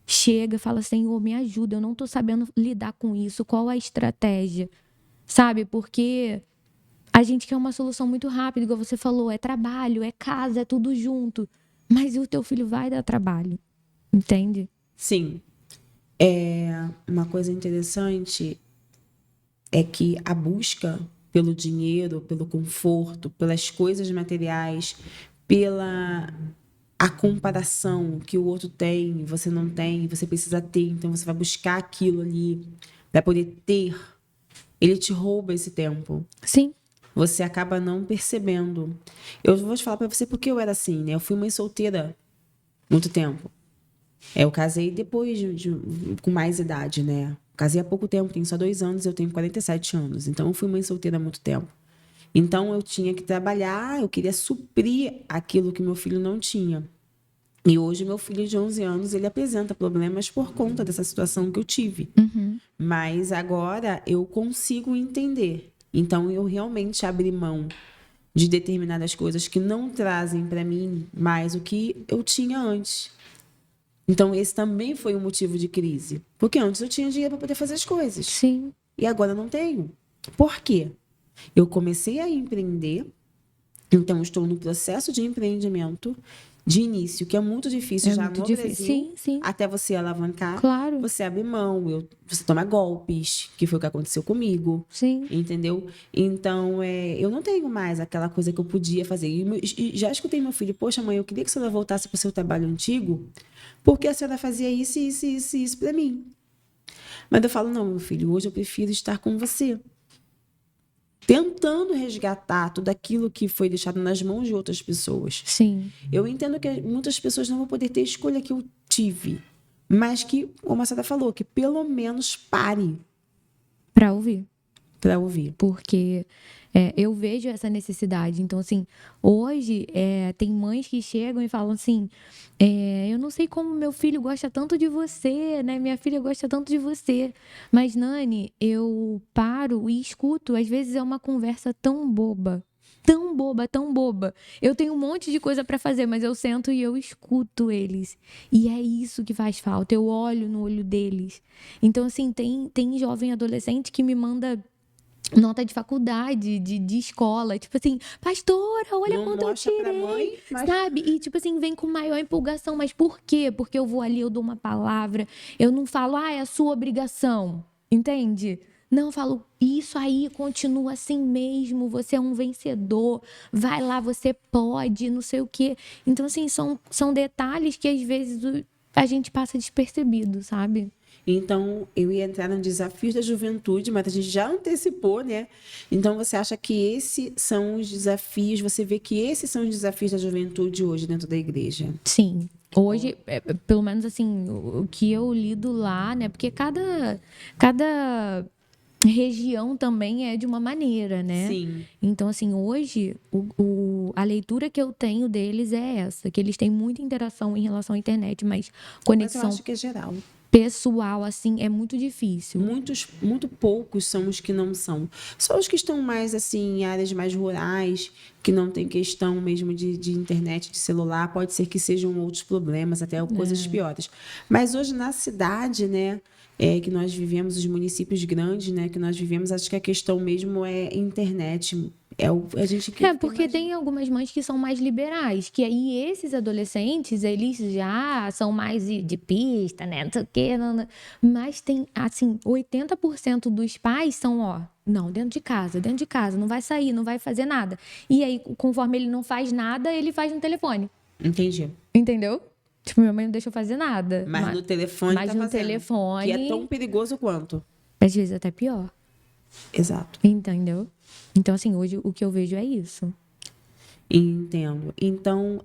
Chega, fala, Senhor, me ajuda. Eu não tô sabendo lidar com isso. Qual a estratégia? Sabe? Porque a gente quer uma solução muito rápida, igual você falou, é trabalho, é casa, é tudo junto. Mas o teu filho vai dar trabalho, entende? Sim. Uma coisa interessante é que a busca pelo dinheiro, pelo conforto, pelas coisas materiais, pela a comparação que o outro tem, você não tem, você precisa ter, então você vai buscar aquilo ali para poder ter. Ele te rouba esse tempo. Sim. Você acaba não percebendo. Eu vou te falar para você porque eu era assim, né? Eu fui mãe solteira muito tempo. Eu casei depois com mais idade, né? casei há pouco tempo, tenho só 2 anos, eu tenho 47 anos. Então, eu fui mãe solteira há muito tempo. Então, eu tinha que trabalhar, eu queria suprir aquilo que meu filho não tinha. E hoje, meu filho de 11 anos, ele apresenta problemas por conta dessa situação que eu tive. Mas agora eu consigo entender. Então, eu realmente abri mão de determinadas coisas que não trazem para mim mais o que eu tinha antes. Então, esse também foi um motivo de crise. Porque antes eu tinha dinheiro para poder fazer as coisas. Sim. E agora eu não tenho. Por quê? Eu comecei a empreender, então estou no processo de empreendimento de início, que é muito difícil É já muito no difícil. Brasil, Sim. até você alavancar. Claro. Você abre mão, você toma golpes, que foi o que aconteceu comigo. Sim. Entendeu? Então, eu não tenho mais aquela coisa que eu podia fazer. E já escutei meu filho, poxa, mãe, eu queria que a senhora voltasse para o seu trabalho antigo, porque a senhora fazia isso, isso, isso, isso para mim. Mas eu falo, não, meu filho, hoje eu prefiro estar com você. Tentando resgatar tudo aquilo que foi deixado nas mãos de outras pessoas. Sim. Eu entendo que muitas pessoas não vão poder ter a escolha que eu tive, mas que, como a senhora falou, que pelo menos pare Para ouvir. para ouvir. Porque eu vejo essa necessidade. Então, assim, hoje tem mães que chegam e falam assim: eu não sei como meu filho gosta tanto de você, né? Minha filha gosta tanto de você. Mas, Nani, eu paro e escuto. Às vezes é uma conversa tão boba. Tão boba, tão boba. Eu tenho um monte de coisa para fazer, mas eu sento e eu escuto eles. E é isso que faz falta. Eu olho no olho deles. Então, assim, tem jovem adolescente que me manda nota de faculdade, de escola, tipo assim, pastora, olha Não quanto eu mostra pra tirei, mãe, mas sabe? E tipo assim, vem com maior empolgação, mas por quê? Porque eu vou ali, eu dou uma palavra, eu não falo, é a sua obrigação, entende? Não, eu falo, isso aí continua assim mesmo, você é um vencedor, vai lá, você pode, não sei o quê. Então, assim, são detalhes que às vezes a gente passa despercebido, sabe? então, eu ia entrar no desafio da juventude, mas a gente já antecipou, né? Então, você acha que esses são os desafios, você vê que esses são os desafios da juventude hoje dentro da igreja? Sim. Hoje, pelo menos assim, o que eu lido lá, né? Porque cada região também é de uma maneira, né? Sim. Então, assim, hoje, a leitura que eu tenho deles é essa, que eles têm muita interação em relação à internet, mas Mas eu conexão acho que é geral. pessoal, assim, é muito difícil. Muito poucos são os que não são. Só os que estão mais assim em áreas mais rurais, que não tem questão mesmo de internet, de celular, pode ser que sejam outros problemas, até coisas piores. Mas hoje na cidade, né, que nós vivemos, os municípios grandes, né, que nós vivemos, acho que a questão mesmo é internet. A gente Porque tem algumas mães que são mais liberais, que aí esses adolescentes, eles já são mais de pista, né? Não sei o quê. Mas tem, assim, 80% dos pais são, não, dentro de casa, não vai sair, não vai fazer nada. E aí, conforme ele não faz nada, ele faz no telefone. Entendi. Entendeu? Tipo, minha mãe não deixa eu fazer nada. Mas no telefone mas tá no fazendo. telefone, Que é tão perigoso quanto. às vezes até pior. Exato. Entendeu? Então, assim, hoje o que eu vejo é isso. Entendo. Então,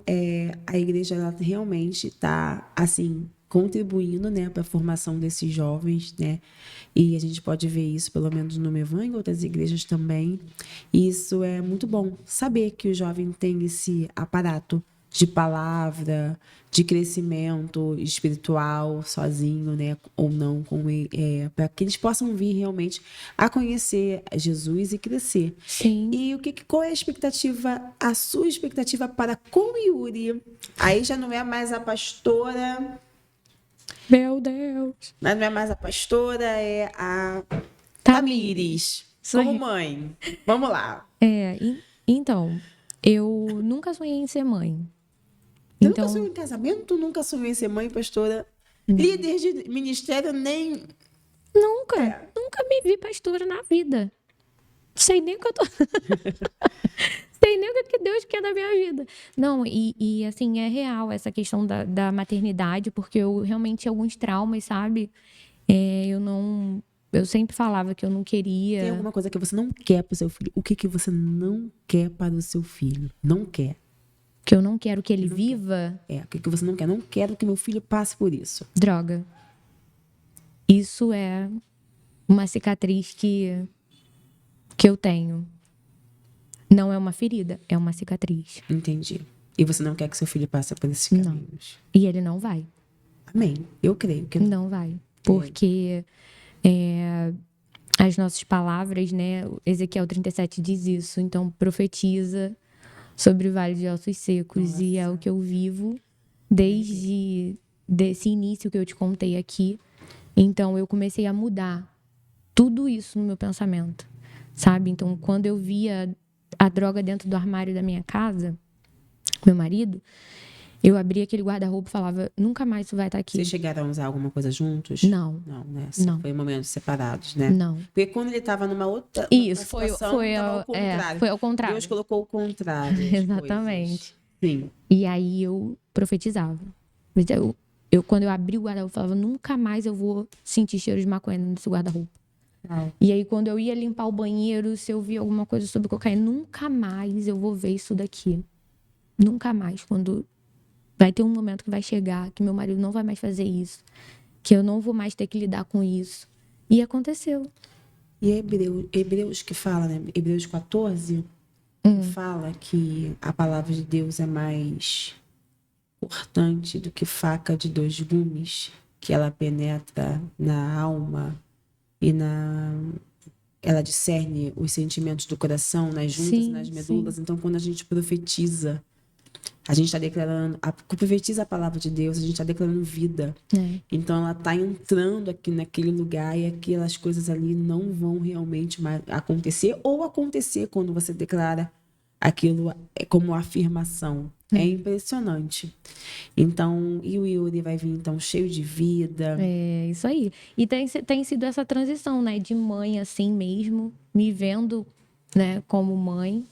a igreja ela realmente está assim contribuindo, né, para a formação desses jovens, né? E a gente pode ver isso pelo menos no Mevan e em outras igrejas também. E isso é muito bom saber que o jovem tem esse aparato de palavra, de crescimento espiritual, sozinho, né, ou não, para que eles possam vir realmente a conhecer Jesus e crescer. Sim. E qual é a sua expectativa para com Yuri? Aí já não é mais a pastora. Meu Deus. Mas não é mais a pastora, é a Tamires. Como mãe. Vamos lá. Então, eu nunca sonhei em ser mãe. Nunca sonhou em casamento? Nunca sonhou em ser mãe, pastora? Líder de ministério, nem... Nunca me vi pastora na vida. Sei nem o que eu tô... Sei nem o que Deus quer da minha vida. Não, e assim, é real essa questão da maternidade, porque eu realmente alguns traumas, sabe? Eu sempre falava que eu não queria. Tem alguma coisa que você não quer para o seu filho? O que você não quer para o seu filho? Não quer. Que eu não quero que ele viva? O que você não quer? Não quero que meu filho passe por isso. Droga. Isso é uma cicatriz que eu tenho. Não é uma ferida, é uma cicatriz. Entendi. E você não quer que seu filho passe por esses Não. caminhos? E ele não vai. Amém. Eu creio que Não vai. Porque as nossas palavras, né? Ezequiel 37 diz isso. Então, profetiza sobre o vale de ossos secos. E é o que eu vivo desde desse início que eu te contei aqui. Então, eu comecei a mudar tudo isso no meu pensamento, sabe? Então, quando eu via a droga dentro do armário da minha casa, meu marido, eu abria aquele guarda-roupa e falava, nunca mais isso vai estar aqui. Vocês chegaram a usar alguma coisa juntos? Não. Não, né? Não. Foi momentos separados, né? Não. Porque quando ele estava numa outra Isso, situação, tava ao contrário. foi ao contrário. Deus colocou o contrário. Exatamente. Sim. E aí eu profetizava. Quando eu abri o guarda-roupa, eu falava, nunca mais eu vou sentir cheiro de maconha nesse guarda-roupa. E aí, quando eu ia limpar o banheiro, se eu via alguma coisa sobre cocaína, nunca mais eu vou ver isso daqui. Nunca mais. Quando vai ter um momento que vai chegar, que meu marido não vai mais fazer isso, que eu não vou mais ter que lidar com isso. E aconteceu. E Hebreus que fala, né? Hebreus 14, que fala que a palavra de Deus é mais cortante do que faca de dois gumes, que ela penetra na alma e ela discerne os sentimentos do coração, nas juntas e nas medulas. Então, quando a gente profetiza, a gente está declarando, profetiza a palavra de Deus, a gente está declarando vida. Então, ela está entrando aqui naquele lugar e aquelas coisas ali não vão realmente mais acontecer ou acontecer quando você declara aquilo como afirmação. É impressionante. Então, e o Yuri vai vir então cheio de vida. É isso aí. E tem sido essa transição, né? De mãe assim mesmo, me vendo, né, como mãe.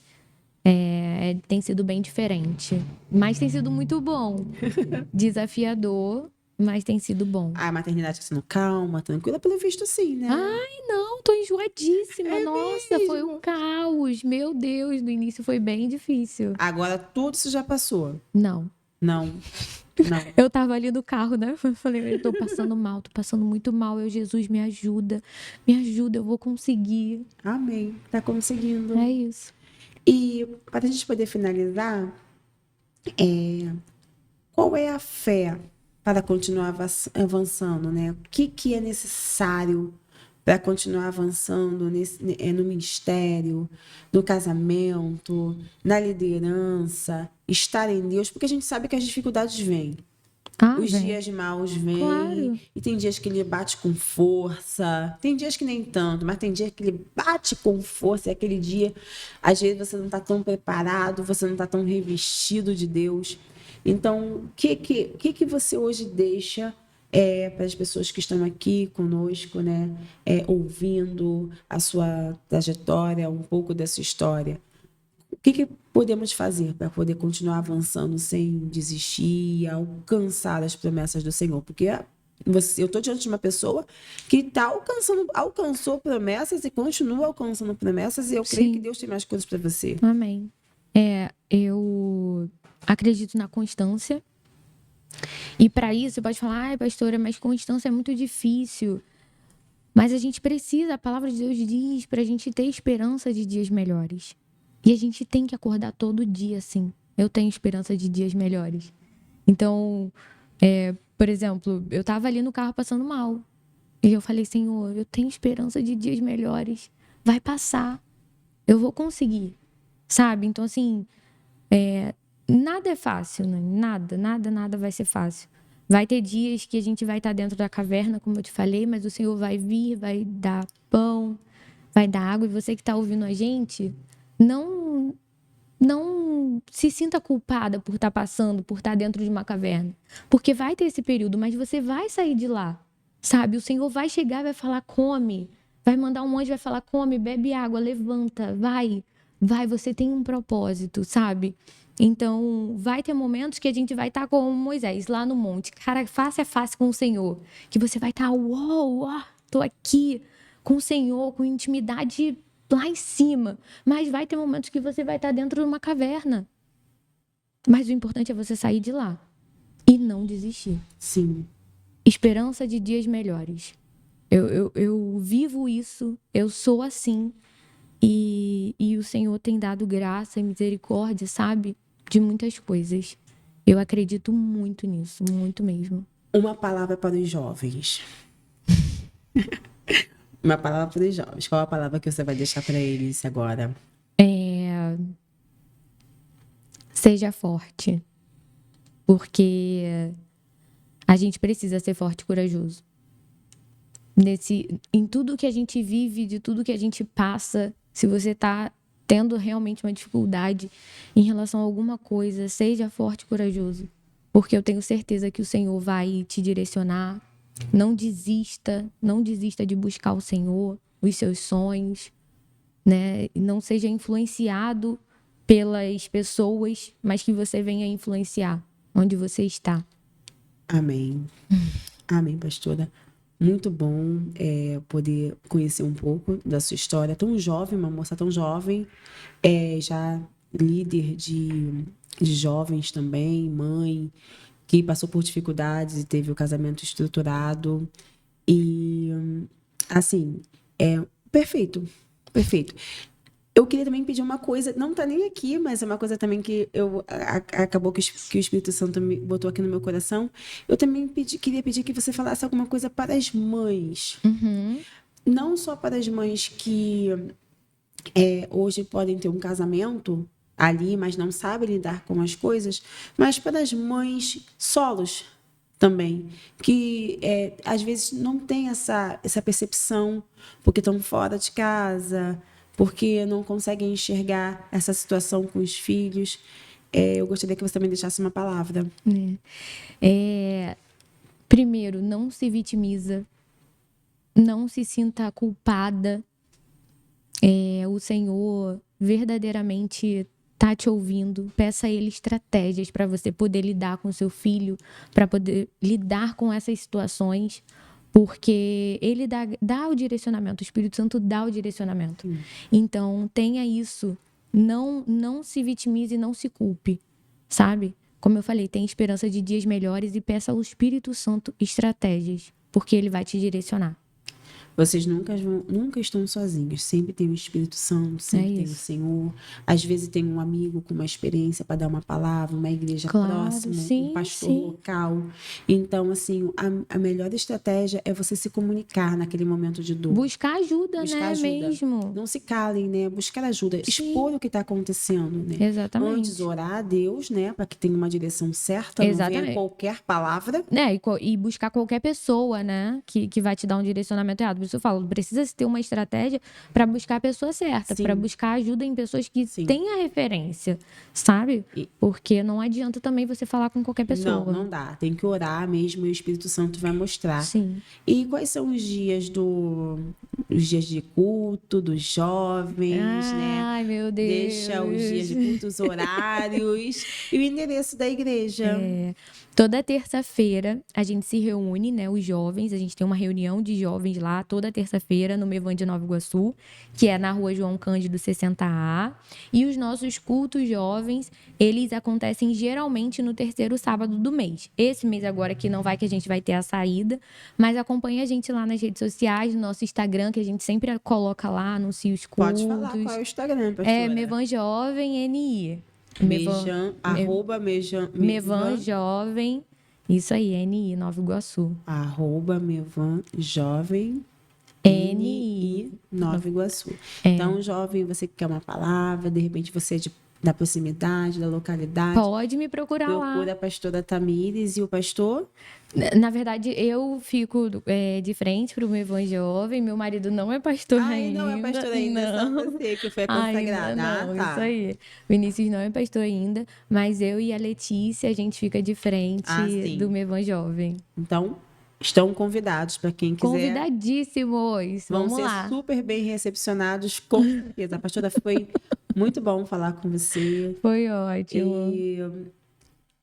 Tem sido bem diferente. Mas tem sido muito bom. Desafiador, mas tem sido bom. A maternidade está sendo calma, tranquila, pelo visto sim, né? Ai, não, tô enjoadíssima. Nossa, mesmo? foi um caos. Meu Deus, no início foi bem difícil. Agora tudo isso já passou. Não. Não. Eu tava ali no carro, né? Eu falei, eu tô passando mal, tô passando muito mal. Jesus, me ajuda, eu vou conseguir. Amém. Tá conseguindo. É isso. E para a gente poder finalizar, qual é a fé para continuar avançando, né? O que é necessário para continuar avançando no ministério, no casamento, na liderança, estar em Deus? Porque a gente sabe que as dificuldades vêm. Os dias maus vêm. Claro. E tem dias que ele bate com força. Tem dias que nem tanto, mas tem dias que ele bate com força. É aquele dia, às vezes você não está tão preparado, você não está tão revestido de Deus. Então, o que você hoje deixa para as pessoas que estão aqui conosco, né? Ouvindo a sua trajetória, um pouco da sua história? O que podemos fazer para poder continuar avançando sem desistir e alcançar as promessas do Senhor? Porque eu estou diante de uma pessoa que alcançou promessas e continua alcançando promessas, e eu creio que Deus tem mais coisas para você. Amém. Eu acredito na constância. E para isso, você pode falar, ai, pastora, mas constância é muito difícil. Mas a gente precisa, a palavra de Deus diz, para a gente ter esperança de dias melhores. E a gente tem que acordar todo dia, assim. Eu tenho esperança de dias melhores. Então, por exemplo, eu tava ali no carro passando mal. E eu falei, Senhor, eu tenho esperança de dias melhores. Vai passar. Eu vou conseguir. Sabe? Então, assim, nada é fácil, né? Nada vai ser fácil. Vai ter dias que a gente vai estar dentro da caverna, como eu te falei, mas o Senhor vai vir, vai dar pão, vai dar água. E você que está ouvindo a gente, não se sinta culpada por estar passando, por estar dentro de uma caverna. Porque vai ter esse período, mas você vai sair de lá, sabe? O Senhor vai chegar e vai falar, come. Vai mandar um anjo, vai falar, come, bebe água, levanta, vai, você tem um propósito, sabe? Então, vai ter momentos que a gente vai estar como Moisés, lá no monte, cara, face a face com o Senhor. Que você vai estar, uou, tô aqui com o Senhor, com intimidade lá em cima. Mas vai ter momentos que você vai estar dentro de uma caverna. Mas o importante é você sair de lá e não desistir. Sim. Esperança de dias melhores. Eu vivo isso, eu sou assim. E o Senhor tem dado graça e misericórdia, sabe? De muitas coisas. Eu acredito muito nisso, muito mesmo. Uma palavra para os jovens. Uma palavra para os jovens. Qual a palavra que você vai deixar para eles agora? Seja forte. Porque a gente precisa ser forte e corajoso. Em tudo que a gente vive, de tudo que a gente passa, se você está tendo realmente uma dificuldade em relação a alguma coisa, seja forte e corajoso. Porque eu tenho certeza que o Senhor vai te direcionar. Não desista de buscar o Senhor, os seus sonhos, né? Não seja influenciado pelas pessoas, mas que você venha influenciar onde você está. Amém. Amém, pastora. Muito bom poder conhecer um pouco da sua história. Tão jovem, uma moça tão jovem, já líder de jovens também, mãe, que passou por dificuldades e teve o casamento estruturado. E, assim, perfeito, perfeito. Eu queria também pedir uma coisa, não tá nem aqui, mas é uma coisa também que acabou que o Espírito Santo me botou aqui no meu coração. Eu também queria pedir que você falasse alguma coisa para as mães. Não só para as mães que hoje podem ter um casamento ali, mas não sabem lidar com as coisas, mas para as mães solos também, que às vezes não têm essa percepção, porque estão fora de casa, porque não conseguem enxergar essa situação com os filhos. Eu gostaria que você também deixasse uma palavra. Primeiro, não se vitimiza, não se sinta culpada. O Senhor verdadeiramente está te ouvindo. Peça a Ele estratégias para você poder lidar com seu filho, para poder lidar com essas situações, porque Ele dá o direcionamento, o Espírito Santo dá o direcionamento. Então, tenha isso. Não se vitimize, não se culpe, sabe? Como eu falei, tem esperança de dias melhores e peça ao Espírito Santo estratégias, porque Ele vai te direcionar. Vocês nunca estão sozinhos. Sempre tem o Espírito Santo, sempre tem o Senhor. Às vezes tem um amigo com uma experiência para dar uma palavra, uma igreja próxima, um pastor local. Então, assim, a melhor estratégia é você se comunicar naquele momento de dor. Buscar ajuda, né? Mesmo. Não se calem, né? Buscar ajuda. Expor o que está acontecendo, né? Exatamente. Antes, orar a Deus, né? Para que tenha uma direção certa, não venha qualquer palavra. E buscar qualquer pessoa, né? Que vai te dar um direcionamento errado. Por isso eu falo, precisa ter uma estratégia para buscar a pessoa certa, para buscar ajuda em pessoas que tenham a referência, sabe? Porque não adianta também você falar com qualquer pessoa. Não dá. Tem que orar mesmo e o Espírito Santo vai mostrar. Sim. E quais são os dias os dias de culto dos jovens, né? Ai, meu Deus. Deixa os dias de culto, os horários e o endereço da igreja. Toda terça-feira a gente se reúne, né, os jovens, a gente tem uma reunião de jovens lá toda terça-feira no Mevan de Nova Iguaçu, que é na Rua João Cândido 60A, e os nossos cultos jovens, eles acontecem geralmente no terceiro sábado do mês. Esse mês agora que não vai, que a gente vai ter a saída, mas acompanha a gente lá nas redes sociais, no nosso Instagram, que a gente sempre coloca lá, anuncia os cultos. Pode falar qual é o Instagram, pastora? Mevan Jovem NI. Mevan Jovem, isso aí, NI, Nova Iguaçu. @Mevan Jovem NI Nova Iguaçu. Então, jovem, você que quer uma palavra, de repente você é da proximidade, da localidade. Pode me procurar lá. Procura a pastora Tamires e o pastor? Na verdade, eu fico de frente para o Mevan Jovem. Meu marido não é pastor ainda. Não é pastor ainda, não. Só você que foi consagrada. Não, isso aí. O Vinícius não é pastor ainda, mas eu e a Letícia, a gente fica de frente do Mevan Jovem. Então, estão convidados para quem quiser. Convidadíssimos. Vamos lá. Vão ser super bem recepcionados, com certeza. A pastora, foi muito bom falar com você. Foi ótimo. E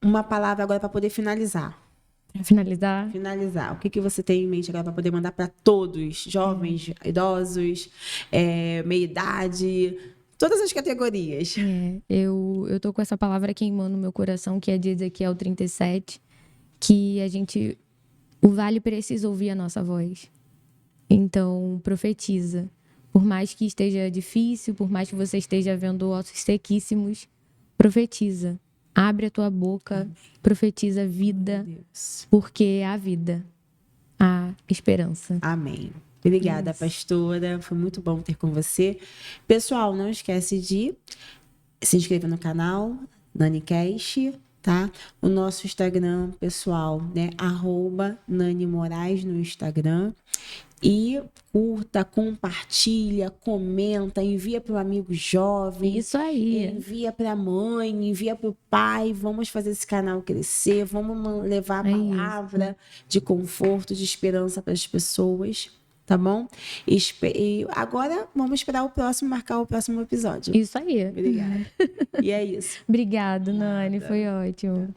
uma palavra agora para poder finalizar. Finalizar. O que você tem em mente agora para poder mandar para todos, jovens, idosos, meia-idade, todas as categorias? Eu tô com essa palavra queimando no meu coração, que é de Ezequiel 37, que o Vale precisa ouvir a nossa voz. Então, profetiza. Por mais que esteja difícil, por mais que você esteja vendo ossos sequíssimos, profetiza. Abre a tua boca, profetiza vida, porque há vida, há esperança. Amém. Obrigada, pastora. Foi muito bom ter com você. Pessoal, não esquece de se inscrever no canal, NaniCast, tá? O nosso Instagram pessoal, né? @NaniMoraes no Instagram. E curta, compartilha, comenta, envia para o amigo jovem. Isso aí. Envia para a mãe, envia para o pai. Vamos fazer esse canal crescer. Vamos levar a palavra de conforto, de esperança para as pessoas. Tá bom? E agora vamos esperar marcar o próximo episódio. Isso aí. Obrigada. E é isso. Obrigada, Nani. Foi ótimo.